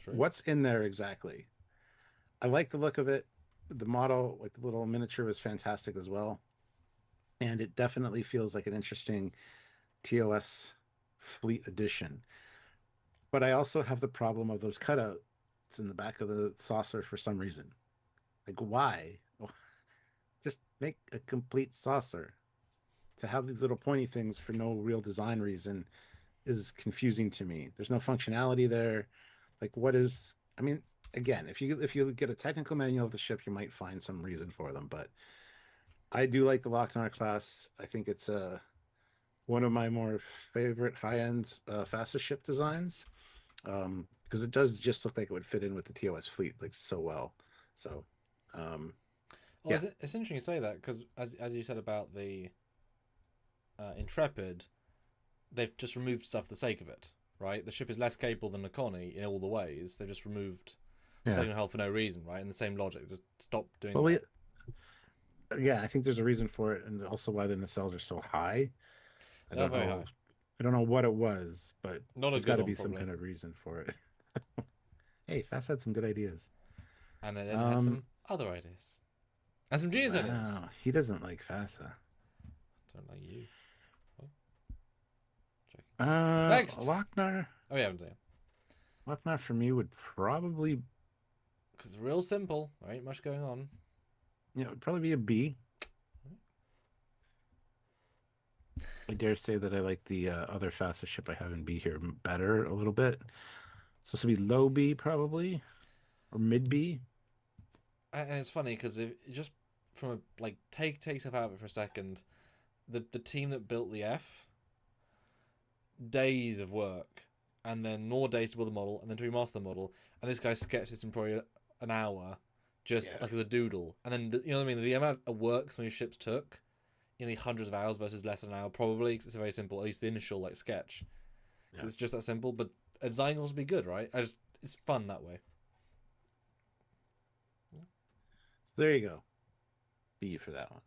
What's in there exactly? I like the look of it. The model, like the little miniature, was fantastic as well, and it definitely feels like an interesting TOS fleet edition. But I also have the problem of those cutouts in the back of the saucer for some reason. Like, why? Just make a complete saucer. To have these little pointy things for no real design reason is confusing to me. There's no functionality there. Like, what is? I mean, again, if you get a technical manual of the ship, you might find some reason for them. But I do like the Lochnar class. I think it's one of my more favorite high-end fastest ship designs, because it does just look like it would fit in with the TOS fleet like so well. So, yeah, it's interesting you say that, because as you said about the Intrepid, they've just removed stuff for the sake of it, right? The ship is less capable than the Connie in all the ways. They've just removed second hull for no reason, right? In the same logic, just stop doing that. Yeah, I think there's a reason for it, and also why the nacelles are so high. I don't know. High. I don't know what it was, but there's got to be some kind of reason for it. Hey, Fast had some good ideas, and then had some other ideas, and some genius ideas. He doesn't like FASA. Don't like you. Next, Lochnar. Oh yeah, Lochnar for me would probably, because it's real simple. There ain't much going on. Yeah, it would probably be a B. I dare say that I like the other fastest ship I have in B here better a little bit. So this would be low B probably, or mid B. And it's funny because if just from a take yourself out of it for a second, the team that built the F, days of work, and then more days to build the model, and then to remaster the model, and this guy sketched this in probably an hour, just like as a doodle, and then you know what I mean. The amount of work some of these ships took in the hundreds of hours versus less than an hour, probably, because it's very simple. At least the initial sketch Yeah. It's just that simple. But a design can also be good, right? It's fun that way. So there you go. B for that one.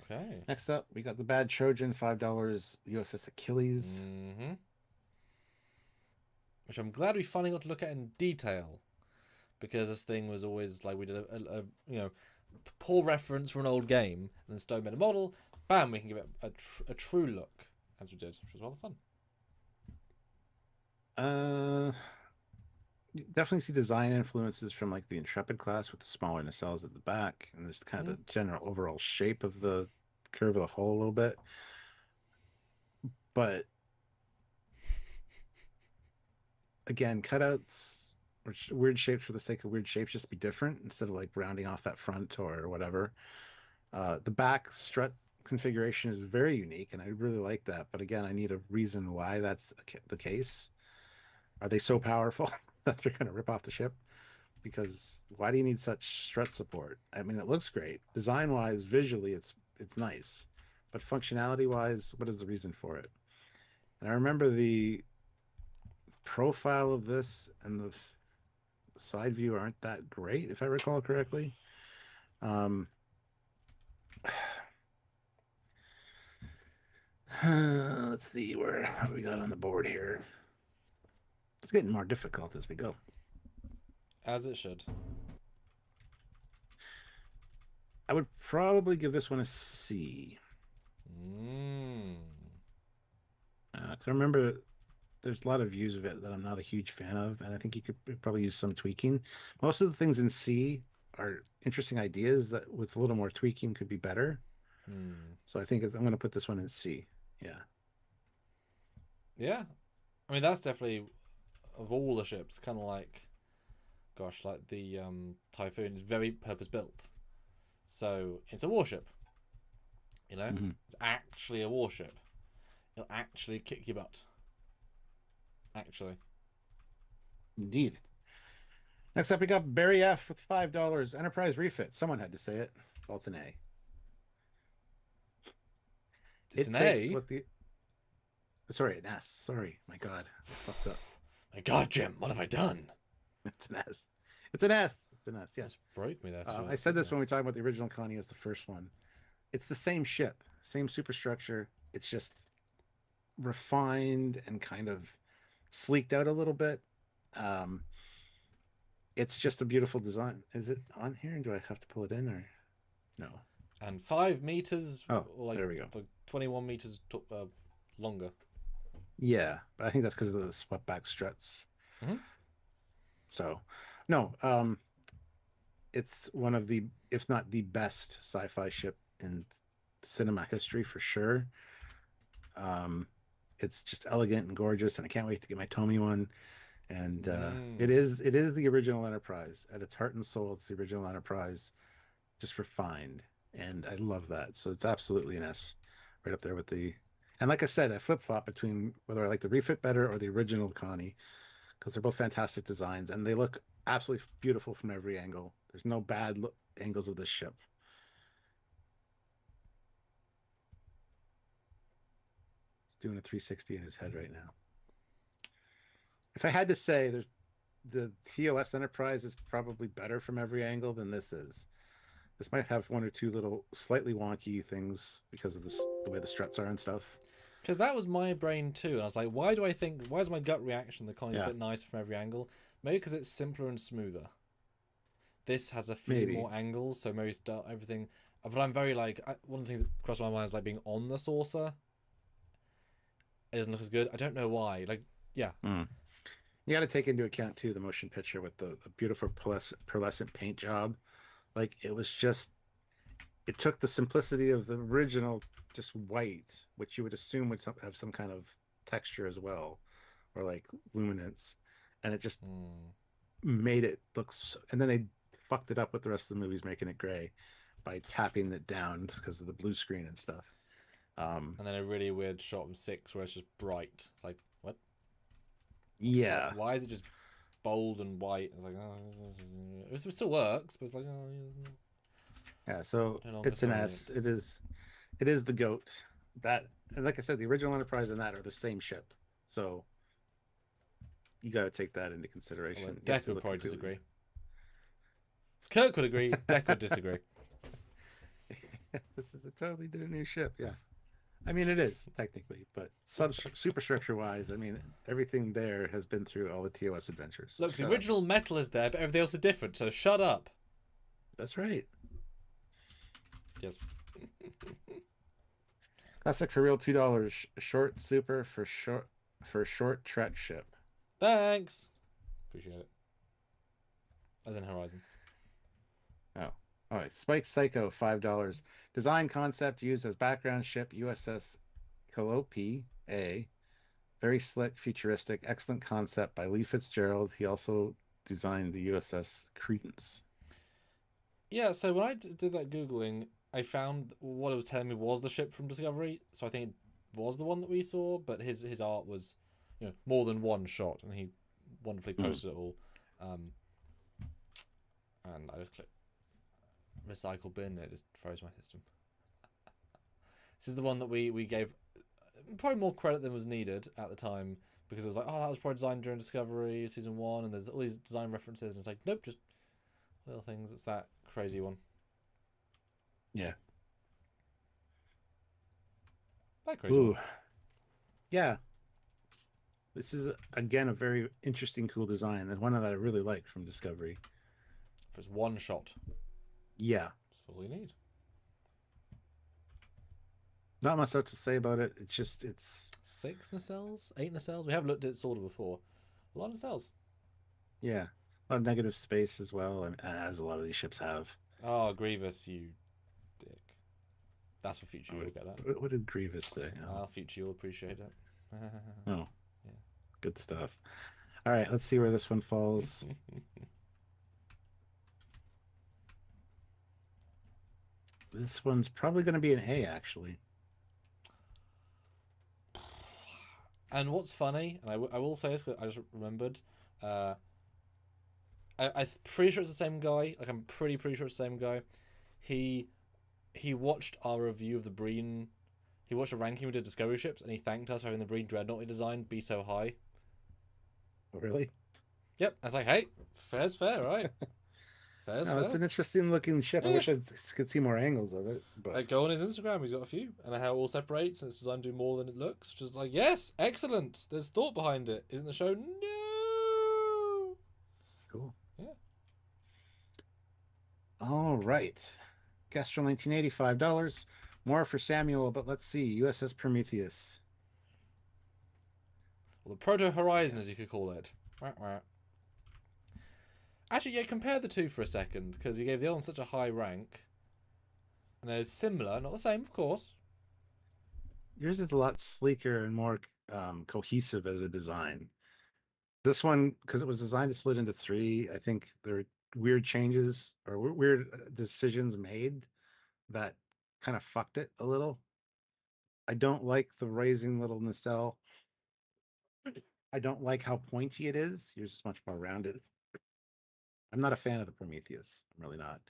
Okay. Next up, we got the Bad Trojan, $5 USS Achilles. Mm-hmm. Which I'm glad we finally got to look at in detail, because this thing was always like we did a poor reference for an old game, and then Stone made a model. Bam, we can give it a true look, as we did, which was rather fun. You definitely see design influences from like the Intrepid class with the smaller nacelles at the back, and there's kind of the general overall shape of the curve of the hull a little bit. But again, cutouts or weird shapes for the sake of weird shapes just be different instead of like rounding off that front or whatever. The back strut configuration is very unique, and I really like that. But again, I need a reason why that's the case. Are they so powerful that they're going to rip off the ship? Because why do you need such strut support? I mean, it looks great. Design-wise, visually, it's nice. But functionality-wise, what is the reason for it? And I remember the profile of this and the side view aren't that great, if I recall correctly. Let's see what we got on the board here. It's getting more difficult as we go. As it should. I would probably give this one a C. Because I remember there's a lot of views of it that I'm not a huge fan of, and I think you could probably use some tweaking. Most of the things in C are interesting ideas that with a little more tweaking could be better. So I think I'm going to put this one in C. Yeah. Yeah. I mean, that's definitely, of all the ships, kind of like, gosh, like the Typhoon is very purpose-built. So it's a warship. You know? Mm-hmm. It's actually a warship. It'll actually kick your butt. Actually. Indeed. Next up, we got Barry F with $5. Enterprise refit. Someone had to say it. Well, it's an A. It's it an takes A? what the... Sorry, an S. Sorry. My God. I fucked up. My God, Jim, what have I done? It's an S. It's an S. It's an S, yes. This broke me there. I said this when we talked about the original Connie as the first one. It's the same ship, same superstructure. It's just refined and kind of sleeked out a little bit. It's just a beautiful design. Is it on here? Do I have to pull it in or no? And 5 meters. Oh, or like, there we go. 21 meters longer. Yeah, but I think that's because of the swept back struts. Mm-hmm. So, no, it's one of the, if not the best sci-fi ship in cinema history for sure. It's just elegant and gorgeous, and I can't wait to get my Tomy one. And it is the original Enterprise at its heart and soul. It's the original Enterprise, just refined, and I love that. So it's absolutely an S, right up there with the. And like I said, I flip flop between whether I like the refit better or the original Connie, because they're both fantastic designs and they look absolutely beautiful from every angle. There's no bad angles of this ship. It's doing a 360 in his head right now. If I had to say, the TOS Enterprise is probably better from every angle than this is. This might have one or two little slightly wonky things because of the way the struts are and stuff. Because that was my brain too, and I was like, why is my gut reaction the Connie's a bit nicer from every angle? Maybe because it's simpler and smoother. This has a few more angles, so maybe start everything. But I'm very like, one of the things that crossed my mind is like being on the saucer. It doesn't look as good. I don't know why. Like, yeah. You got to take into account too the motion picture with the beautiful pearlescent paint job. Like it took the simplicity of the original, just white, which you would assume would have some kind of texture as well, or like luminance, and it just made it look. And then they fucked it up with the rest of the movies, making it gray by tapping it down because of the blue screen and stuff. And then a really weird shot from 6 where it's just bright. It's like, what? Yeah. Why is it just bold and white? It's like, oh, it still works, but it's like, oh, yeah. So it's an S. It is the GOAT. That, and like I said, the original Enterprise and that are the same ship. So you got to take that into consideration. Although Yes, Deck they would look probably completely disagree. Kirk would agree. Deck would disagree. This is a totally new ship. Yeah. I mean, it is technically, but superstructure wise, I mean, everything there has been through all the TOS adventures. So Look, the shut up. original metal is there, but everything else is different. So shut up. That's right. Yes. Classic for real, $2. Short super for short trek ship. Thanks. Appreciate it. As in Horizon. Oh. All right. Spike Psycho, $5. Design concept used as background ship USS Calliope A. Very slick, futuristic, excellent concept by Lee Fitzgerald. He also designed the USS Credence. Yeah, so when I did that Googling, I found what it was telling me was the ship from Discovery. So I think it was the one that we saw, but his art was, more than one shot, and he wonderfully posted it all. And I just clicked recycle bin, and it just froze my system. This is the one that we gave probably more credit than was needed at the time, because it was like, oh, that was probably designed during Discovery season 1, and there's all these design references, and it's like, nope, just little things. It's that crazy one. Yeah. That crazy Ooh. one. Yeah. This is, again, a very interesting, cool design. And one that I really like from Discovery. If it's one shot. Yeah. That's all you need. Not much else to say about it. It's 6 nacelles? 8 nacelles? We have looked at Sword before. A lot of nacelles. yeah. A lot of negative space as well, and as a lot of these ships have. Oh, Grievous, you dick. That's for future. You'll get that. What did Grievous say? Oh. Future, you'll appreciate it. Oh. Yeah. Good stuff. All right, let's see where this one falls. This one's probably going to be an A, actually. And what's funny, and I will say this because I just remembered, I'm pretty sure it's the same guy. Like, I'm pretty sure it's the same guy. He watched our review of the Breen. He watched a ranking we did Discovery ships, and he thanked us for having the Breen Dreadnought we designed be so high. Oh, really? Yep. I was like, hey, fair's fair, right? Fair's fair. It's an interesting looking ship. Yeah. I wish I could see more angles of it. But go on his Instagram. He's got a few, and how it all separates, and it's designed to do more than it looks. Which is like, yes, excellent. There's thought behind it. Isn't the show? No. Cool. Yeah. All right. Kestrel, $1985. More for Samuel, but let's see. USS Prometheus. Well, the Proto Horizon, as you could call it. Actually, yeah, compare the two for a second, because you gave the other one such a high rank. And they're similar, not the same, of course. Yours is a lot sleeker and more cohesive as a design. This one, because it was designed to split into 3, I think there were weird changes or weird decisions made that kind of fucked it a little. I don't like the raising little nacelle. I don't like how pointy it is. Yours is much more rounded. I'm not a fan of the Prometheus. I'm really not.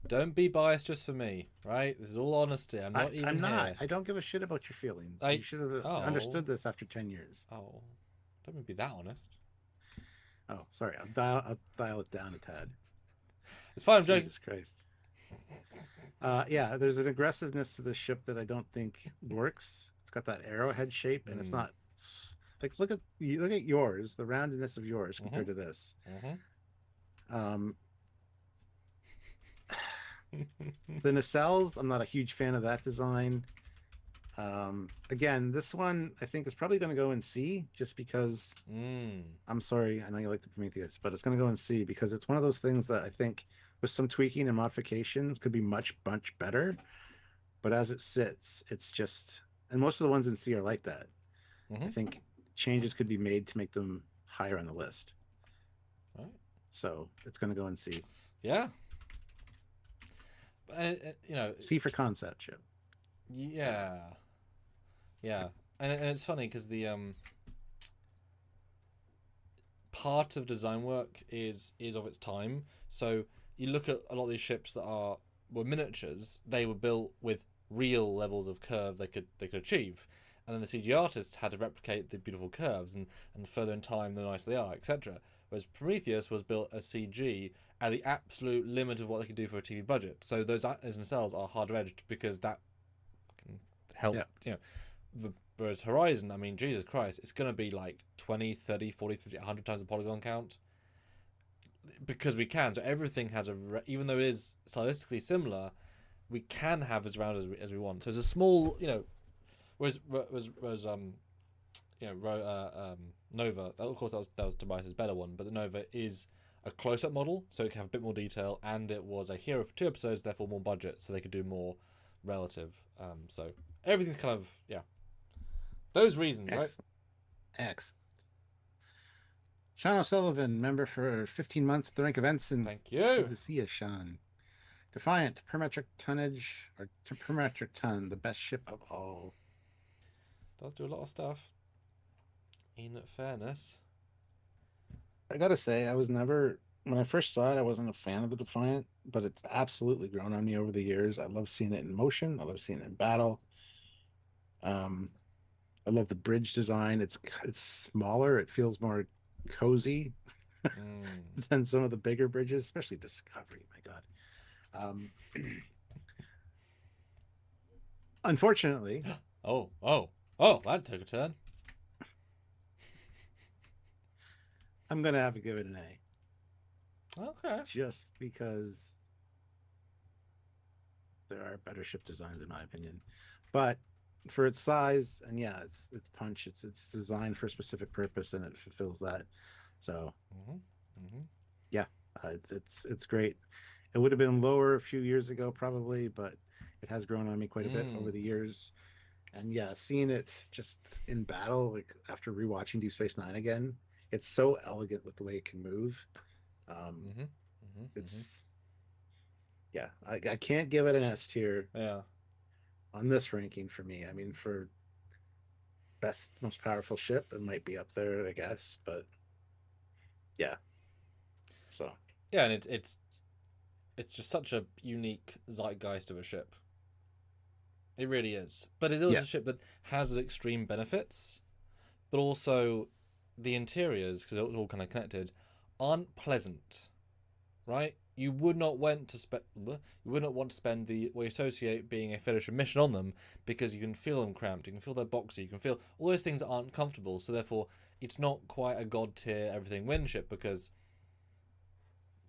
Don't be biased just for me, right? This is all honesty. I'm not even not. here. I don't give a shit about your feelings. You should have understood this after 10 years. Oh, don't be that honest. Oh, sorry. I'll dial it down a tad. It's fine. I'm joking. Jesus Christ. Yeah, there's an aggressiveness to the ship that I don't think works. It's got that arrowhead shape, and it's not like look at yours, the roundedness of yours compared to this. The nacelles, I'm not a huge fan of that design. Again, this one I think is probably going to go in C, just because I'm sorry, I know you like the Prometheus, but it's going to go in C because it's one of those things that I think with some tweaking and modifications could be much better, but as it sits, it's just, and most of the ones in C are like that. I think changes could be made to make them higher on the list. Right. So it's going to go in C. Yeah. C for concept ship. Yeah. Yeah. And it's funny because the part of design work is of its time. So you look at a lot of these ships that were miniatures, they were built with real levels of curve they could achieve. and then the CG artists had to replicate the beautiful curves, and the further in time, the nicer they are, etc. Whereas Prometheus was built as CG at the absolute limit of what they could do for a TV budget. So those actors themselves are harder edged because that can help, whereas Horizon, I mean, Jesus Christ, it's going to be like 20, 30, 40, 50, 100 times the polygon count because we can. So everything has even though it is stylistically similar, we can have as round as we want. So it's a small, whereas Nova, of course that was Tobias's better one, but the Nova is a close-up model, so it can have a bit more detail, and it was a hero for 2 episodes, therefore more budget, so they could do more relative. So everything's kind of those reasons. Excellent. Right? Excellent. Sean O'Sullivan, member for 15 months at the rank of ensign. Thank you. Good to see you, Sean. Defiant, per metric tonnage, or per metric ton, the best ship of all. Does do a lot of stuff. In fairness, I gotta say, I was never, when I first saw it, I wasn't a fan of the Defiant, but it's absolutely grown on me over the years. I love seeing it in motion. I love seeing it in battle. I love the bridge design. It's smaller. It feels more cozy than some of the bigger bridges, especially Discovery. My God. Unfortunately. Oh, that took a turn. I'm gonna have to give it an A. Okay. Just because there are better ship designs, in my opinion, but for its size and its punch, it's designed for a specific purpose and it fulfills that. So, it's great. It would have been lower a few years ago, probably, but it has grown on me quite a bit over the years. And seeing it just in battle, like after rewatching Deep Space Nine again, it's so elegant with the way it can move. I can't give it an S tier. On this ranking for me. I mean, for best, most powerful ship, it might be up there, I guess. But so and it's just such a unique zeitgeist of a ship. It really is. But it is a ship that has extreme benefits, but also the interiors, because it's all kind of connected, aren't pleasant, right? You would not want to spend what you associate being a Federation mission on them, because you can feel them cramped, you can feel they're boxy, you can feel all those things that aren't comfortable. So therefore, it's not quite a god tier everything win ship, because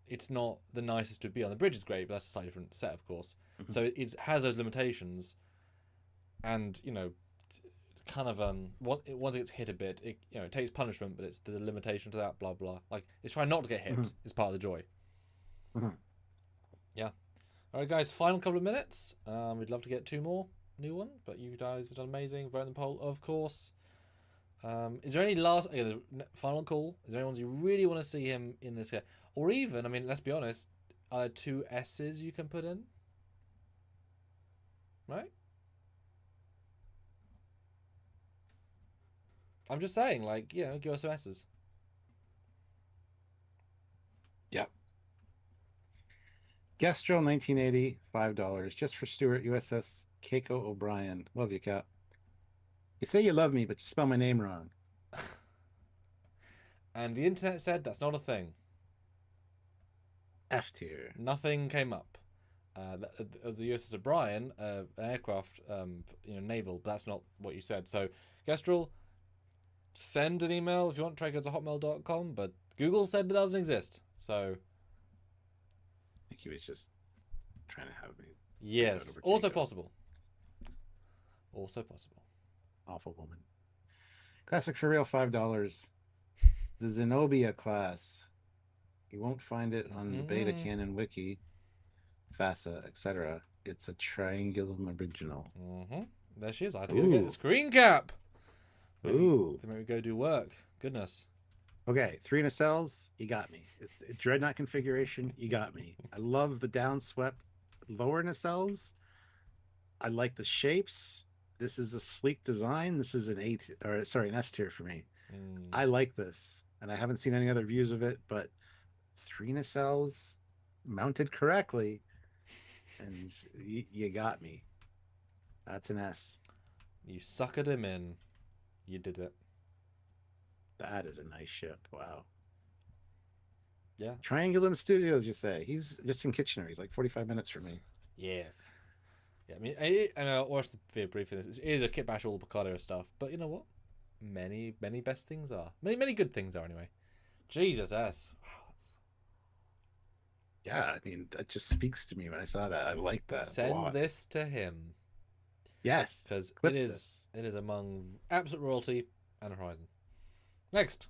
it's not the nicest to be on. The bridge is great, but that's a slightly different set, of course. So it has those limitations, and kind of once it gets hit a bit, it takes punishment, but it's the limitation to that. Blah blah. Like it's trying not to get hit is part of the joy. Yeah. All right, guys. Final couple of minutes. We'd love to get 2 more new one, but you guys have done amazing. Vote in the poll, of course. Is there any the final call? Is there any ones you really want to see him in this? Or even, I mean, let's be honest, are there 2 S's you can put in? Right? I'm just saying, give us some S's. Yep. Gestrel 1980, $5. Just for Stuart, USS Keiko O'Brien. Love you, Cap. You say you love me, but you spell my name wrong. And the internet said that's not a thing. F tier. Nothing came up. It was the USS O'Brien, an aircraft, naval, but that's not what you said. So, Gestrel, send an email if you want, trekyards@hotmail.com, but Google said it doesn't exist. So, I think he was just trying to have me. Yes, also possible. Also possible. Awful woman. Classic for real, $5. The Zenobia class. You won't find it on the Beta Canon Wiki, FASA, etc. It's a Triangulum original. There she is. I had to go get the screen cap. Ooh. Maybe we go do work. Goodness. Okay, 3 nacelles, you got me. Dreadnought configuration, you got me. I love the downswept lower nacelles. I like the shapes. This is a sleek design. This is an an S tier for me. I like this, and I haven't seen any other views of it, but 3 nacelles mounted correctly, and you got me. That's an S. You suckered him in. You did it. That is a nice ship. Wow. Yeah. Triangulum Studios, you say? He's just in Kitchener. He's like 45 minutes from me. Yes. Yeah, I mean, I watched the video briefing. It is a kit bash all the Picardo stuff, but you know what? Many best things are. Many good things are anyway. Jesus S. Wow. Yeah, I mean, that just speaks to me when I saw that. I like that. Send this to him. Yes. Because clip it this. is among absolute royalty and Horizon. Next.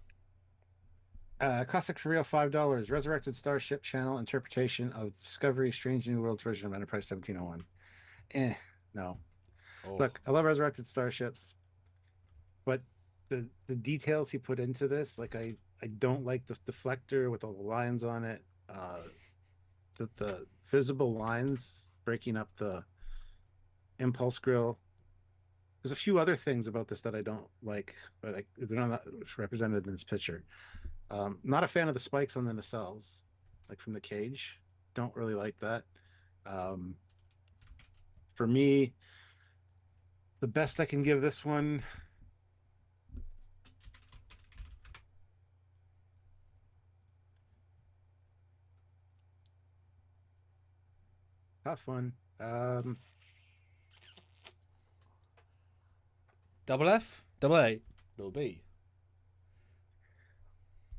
Classic for real, $5. Resurrected Starship Channel interpretation of Discovery Strange New Worlds version of Enterprise 1701. No. Oh. Look, I love Resurrected Starships, but the details he put into this, like I don't like the deflector with all the lines on it. The visible lines breaking up the impulse grill. There's a few other things about this that I don't like, but they're not represented in this picture. Not a fan of the spikes on the nacelles, like from the cage. Don't really like that. For me, the best I can give this one. Tough one. Double F, double A, double B.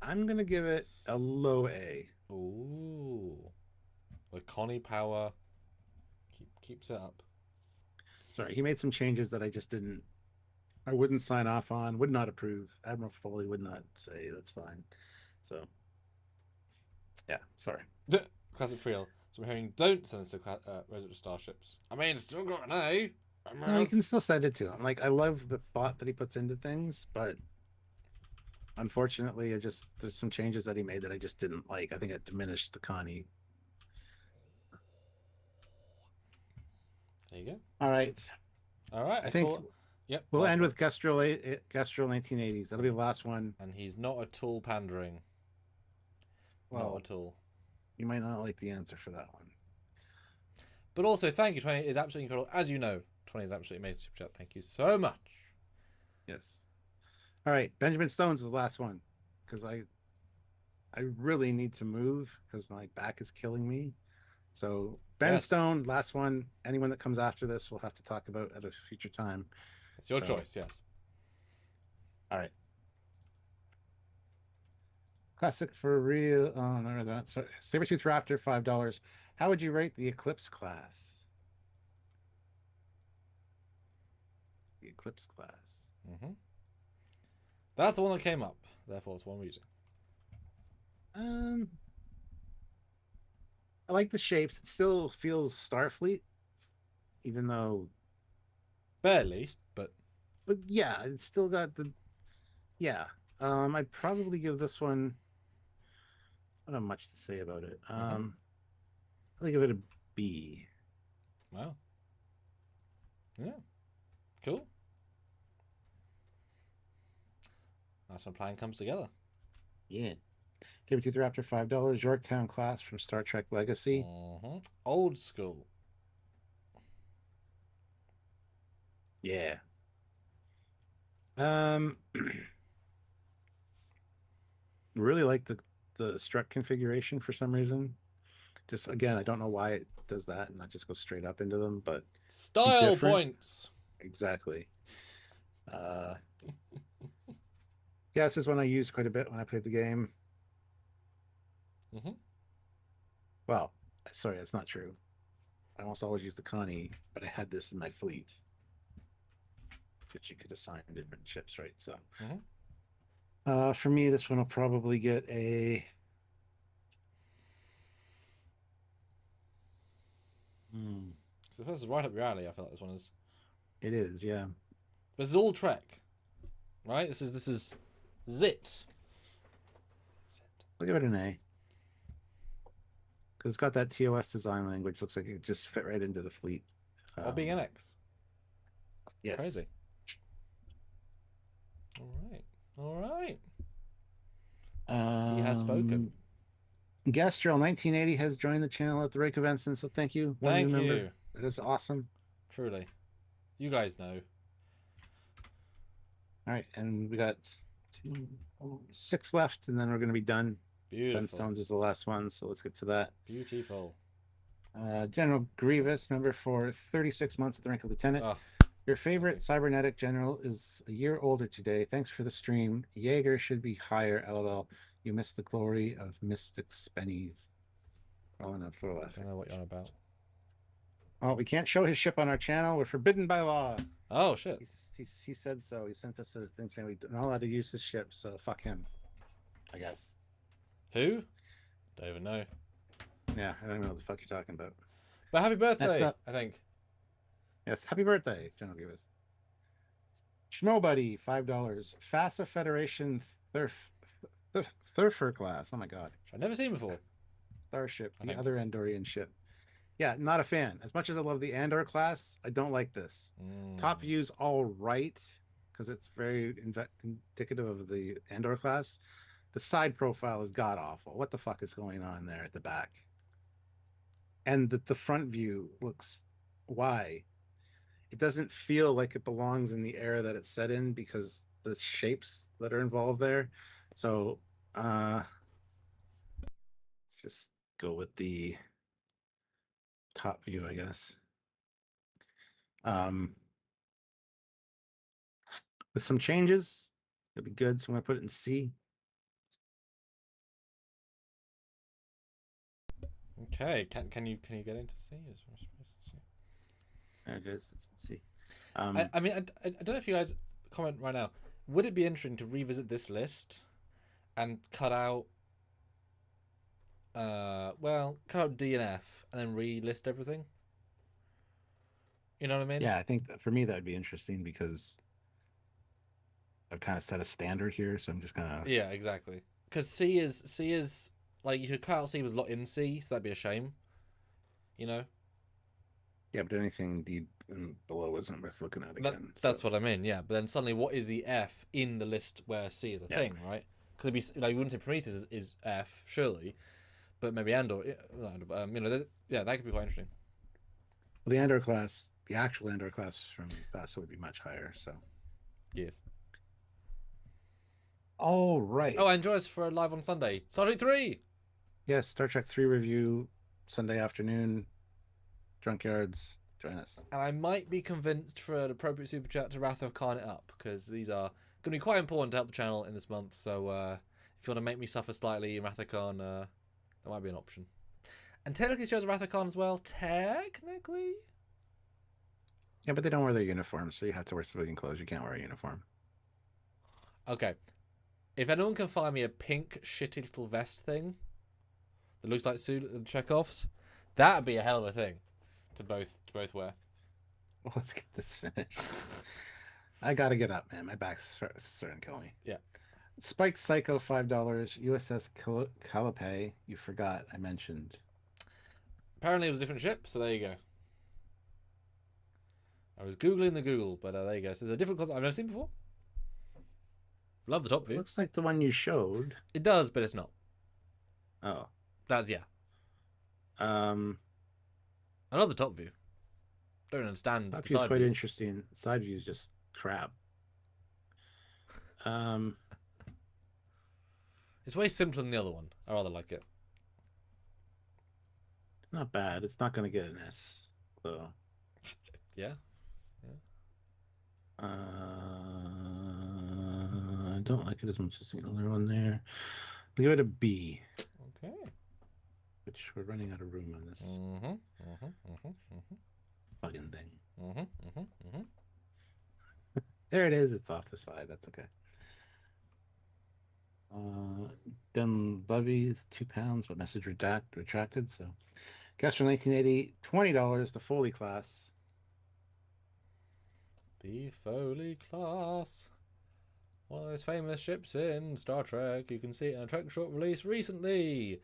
I'm gonna give it a low A. Ooh, the Connie power keeps it up. Sorry, he made some changes that I wouldn't sign off on, would not approve. Admiral Foley would not say that's fine. So, yeah, sorry. Classic Friel. So we're hearing don't send this to Resurrected Starships. I mean, it's still got an A. No, you can still send it to him. Like, I love the thought that he puts into things, but unfortunately, there's some changes that he made that I just didn't like. I think it diminished the Connie. There you go. All right. I think yep. We'll end with Kestrel 1980s. That'll be the last one. And he's not at all pandering. Well, not at all. You might not like the answer for that one. But also, thank you, 20 is absolutely incredible. As you know, 20 is absolutely amazing super chat. Thank you so much. Yes. All right, Benjamin Stone's is the last one because I really need to move because my back is killing me. So Ben Stone, last one. Anyone that comes after this, we'll have to talk about at a future time. It's your choice, yes. All right. Classic for real. Oh, no, that's sorry. Sabretooth Raptor, $5. How would you rate the Eclipse class? The Eclipse class. Mm-hmm. That's the one that came up. Therefore, it's one we're using. I like the shapes. It still feels Starfleet, even though barely, but yeah, it's still got the I'd probably give this one. I don't have much to say about it. I'll give it a B. Wow. Yeah. Cool. That's when a plan comes together. Yeah. Sabretooth Raptor, $5. Yorktown class from Star Trek Legacy. Old school. Yeah. Really like the strut configuration for some reason. Just again, I don't know why it does that and not just go straight up into them, but style points. Exactly. Yeah, this is one I used quite a bit when I played the game. Well, sorry, that's not true. I almost always use the Connie, but I had this in my fleet. That you could assign different ships, right? So for me, this one will probably get a So this is right up your alley. I feel like this one is. It is, yeah. This is all Trek, right? This is Zit. I'll give it an A. Because it's got that TOS design language. Looks like it just fit right into the fleet. Or being an X. Yes. Crazy. All right. He has spoken. Gastrel 1980 has joined the channel at the Rake events, and so thank you. Thank you. That is awesome. Truly. You guys know. All right, and we got 6 left, and then we're going to be done. Beautiful. Benstones is the last one, so let's get to that. Beautiful. General Grievous, member for 36 months at the rank of lieutenant. Oh, Your favorite cybernetic general is a year older today. Thanks for the stream. Jaeger should be higher. LOL. You missed the glory of Mystic Spennies. Oh no, I don't know what you're on about. Oh, we can't show his ship on our channel. We're forbidden by law. Oh shit. He said so. He sent us a thing saying we're not allowed to use his ship. So fuck him, I guess. Who? Don't even know. Yeah, I don't know what the fuck you're talking about. But happy birthday, I think. Yes, happy birthday, General Grievous. Schmobuddy, $5. FASA Federation Thurfer class. Oh my god. Which I've never seen before. Starship, the other Andorian ship. Yeah, not a fan. As much as I love the Andor class, I don't like this. Top view's all right, because it's very indicative of the Andor class. The side profile is god awful. What the fuck is going on there at the back? And the front view looks... Why? It doesn't feel like it belongs in the era that it's set in because the shapes that are involved there. So just go with the top view, I guess. With some changes, it'll be good. So I'm gonna put it in C. Okay, can you get into C? There it is. It's in C. I mean, I don't know if you guys comment right now. Would it be interesting to revisit this list and cut out, cut out D and F and then relist everything? You know what I mean? Yeah, I think that for me that would be interesting because I've kind of set a standard here, so I'm just gonna... Yeah, exactly. Because C is like you could cut out C was lot in C, so that'd be a shame. You know. Yeah, but anything D below isn't worth looking at again. That's what I mean. Yeah, but then suddenly, what is the F in the list where C is a thing, right? Because it'd be like you wouldn't say Prometheus is F, surely, but maybe Andor. You know, that could be quite interesting. Well, the Andor class, the actual Andor class from FASA would be much higher. So yes. All right. Oh, and join us for live on Sunday. Star Trek 3. Yes, Star Trek 3 review Sunday afternoon. Trekyards, join us. And I might be convinced for an appropriate super chat to Wrath of Khan it up because these are going to be quite important to help the channel in this month. So if you want to make me suffer slightly in Wrath of Khan, that might be an option. And technically shows Wrath of Khan as well. Technically. Yeah, but they don't wear their uniform, so you have to wear civilian clothes. You can't wear a uniform. Okay. If anyone can find me a pink shitty little vest thing that looks like Chekhov's, that'd be a hell of a thing to both wear. Well, let's get this finished. I gotta get up, man. My back's starting to kill me. Yeah. Spiked Psycho, $5. USS Calliope, you forgot I mentioned. Apparently it was a different ship, so there you go. I was Googling the Google, but there you go. So there's a different concept I've never seen before. Love the top view. It looks like the one you showed. It does, but it's not. Oh. That's, yeah. I love the top view. Don't understand. Top view is quite interesting. Side view is just crap. It's way simpler than the other one. I rather like it. Not bad. It's not going to get an S, though. Yeah. I don't like it as much as the other one there. Give it a B. Okay. Which we're running out of room on this fucking thing. There it is. It's off the side. That's okay. Done levy £2, but message retracted. So, guest from 1980, $20. The Foley class. The Foley class. One of those famous ships in Star Trek. You can see it in a Trek short release recently.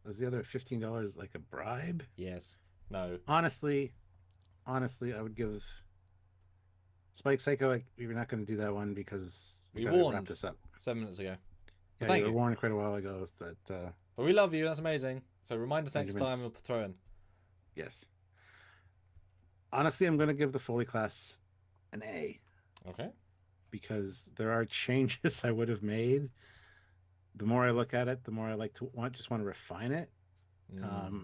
Was the other $15 like a bribe? Yes. No. Honestly, I would give Spike Psycho. We're not going to do that one because we got to wrap this up 7 minutes ago. Yeah, thank you you. were warned quite a while ago that. But we love you. That's amazing. So remind us next time. We'll throw in. Yes. Honestly, I'm going to give the Foley class an A. Okay. because there are changes I would have made. The more I look at it, the more I like to want to refine it.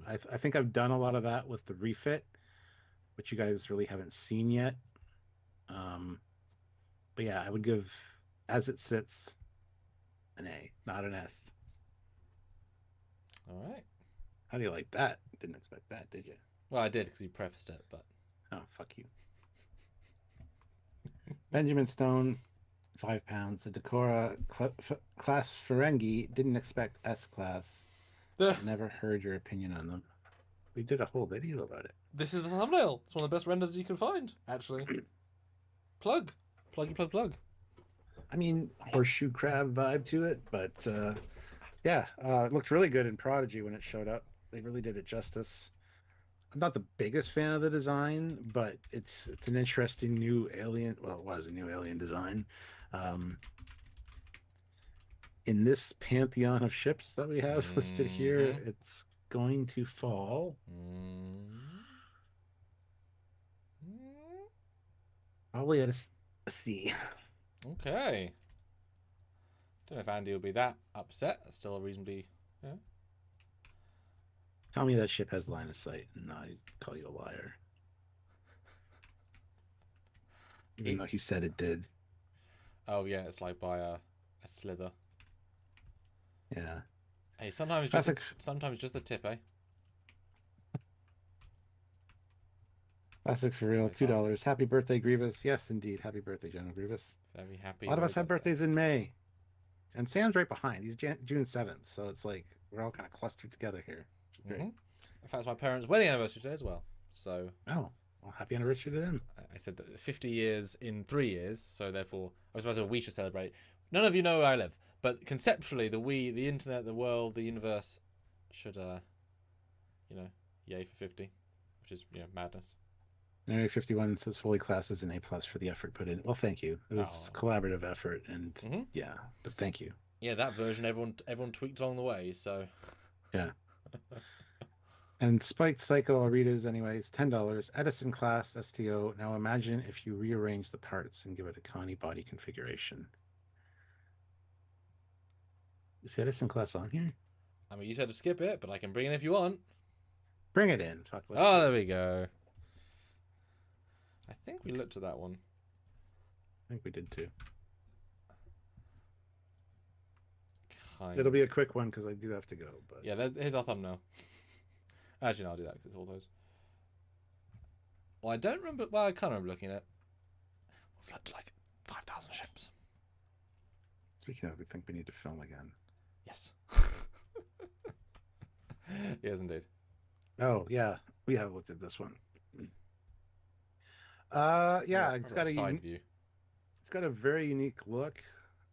I think I've done a lot of that with the refit, which you guys really haven't seen yet. But yeah, I would give as it sits an A, not an S. All right. How do you like that? Didn't expect that, did you? Well, I did because you prefaced it, but Oh, fuck you. Benjamin Stone, £5. The Decora class Ferengi didn't expect S class. Never heard your opinion on them. We did a whole video about it. This is the thumbnail. It's one of the best renders you can find, actually. Plug. I mean, horseshoe crab vibe to it, but yeah, it looked really good in Prodigy when it showed up. They really did it justice. I'm not the biggest fan of the design, but it's an interesting new alien. Well, it was a new alien design. In this pantheon of ships that we have listed here, it's going to fall. Probably at a C. Okay. Don't know if Andy will be that upset. That's still a reasonably. Yeah. Tell me that ship has line of sight, and I call you a liar. Even though he said it did. Oh yeah, it's like by a slither. Yeah. Hey, sometimes just the tip, eh? Classic for real, $2. Happy birthday, Grievous. Yes, indeed. Happy birthday, General Grievous. Very happy. A lot of us have birthdays in May. And Sam's right behind. He's June 7th. So it's like we're all kind of clustered together here. Great. In fact, it's my parents' wedding anniversary today as well. So. Oh, well, happy anniversary to them. I said that 50 years in 3 years. So therefore, I was supposed to we should celebrate. None of you know where I live. But conceptually, the internet, the world, the universe should, yay for 50. Which is, madness. Area 51 says Foley class is an A+ for the effort put in. Well, thank you. It was collaborative effort, and yeah, but thank you. Yeah, that version everyone tweaked along the way. So yeah. And Spiked Psycho, I'll read his anyways. $10. Edison class STO. Now imagine if you rearrange the parts and give it a Connie body configuration. Is Edison class on here? I mean, you said to skip it, but I can bring it if you want. Bring it in. There we go. I think we looked at that one. I think we did too. It'll be a quick one because I do have to go. But yeah, here's our thumbnail. Actually, no, I'll do that because it's all those. Well, I don't remember. Well, I can't remember looking at it. We've looked at like 5,000 ships. Speaking of, we think we need to film again. Yes. Yes, indeed. Oh yeah, we have looked at this one. Yeah, it's got a side view. It's got a very unique look.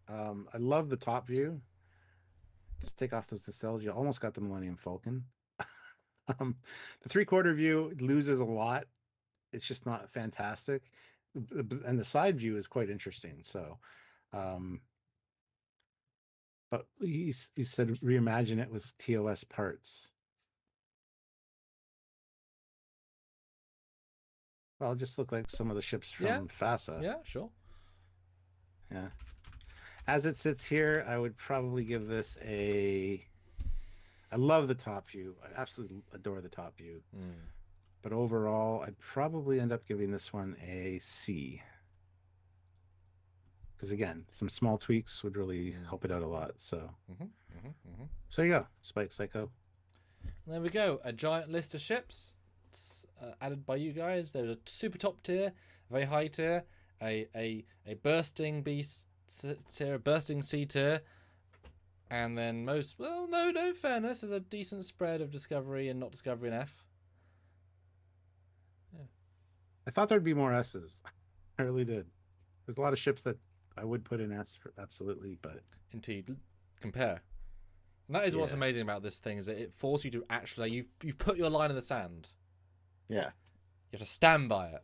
I love the top view. Just take off those nacelles. You almost got the Millennium Falcon. The 3/4 view loses a lot. It's just not fantastic. And the side view is quite interesting. So, but you said reimagine it with TOS parts. Well, just look like some of the ships from FASA. Yeah, sure. Yeah. As it sits here, I would probably give this a... I love the top view. I absolutely adore the top view. But overall, I'd probably end up giving this one a C. Because again, some small tweaks would really help it out a lot. So, so there you go. Spike Psycho. There we go. A giant list of ships added by you guys. There's a super top tier, a very high tier, a bursting B tier, a bursting C tier, and then no fairness, there's a decent spread of Discovery and not Discovery and F. Yeah. I thought there'd be more S's. I really did. There's a lot of ships that I would put in S for absolutely, but indeed, compare. And that is what's amazing about this thing, is that it forces you to actually you've put your line in the sand. Yeah. You have to stand by it.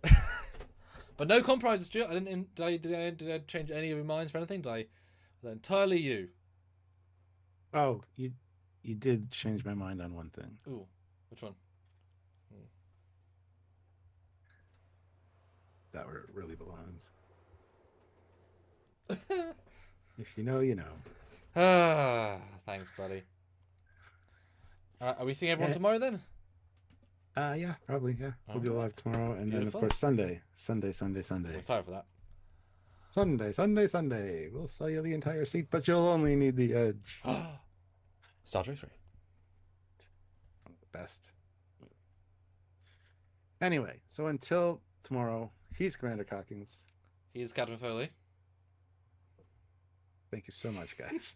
But no compromises, Stuart. Did I change any of your minds for anything? Was that entirely you? Oh, you did change my mind on one thing. Ooh, which one? That where it really belongs. If you know, you know. Thanks, buddy. Are we seeing everyone Eh, tomorrow then? Yeah, probably. Yeah, we'll do a Alright. live tomorrow, and then of Beautiful. course Sunday. I'm excited for that. Sunday. We'll sell you the entire seat, but you'll only need the edge. Star Trek 3. One of the best. Anyway, so until tomorrow, he's Commander Cockings. He's Captain Foley. Thank you so much, guys.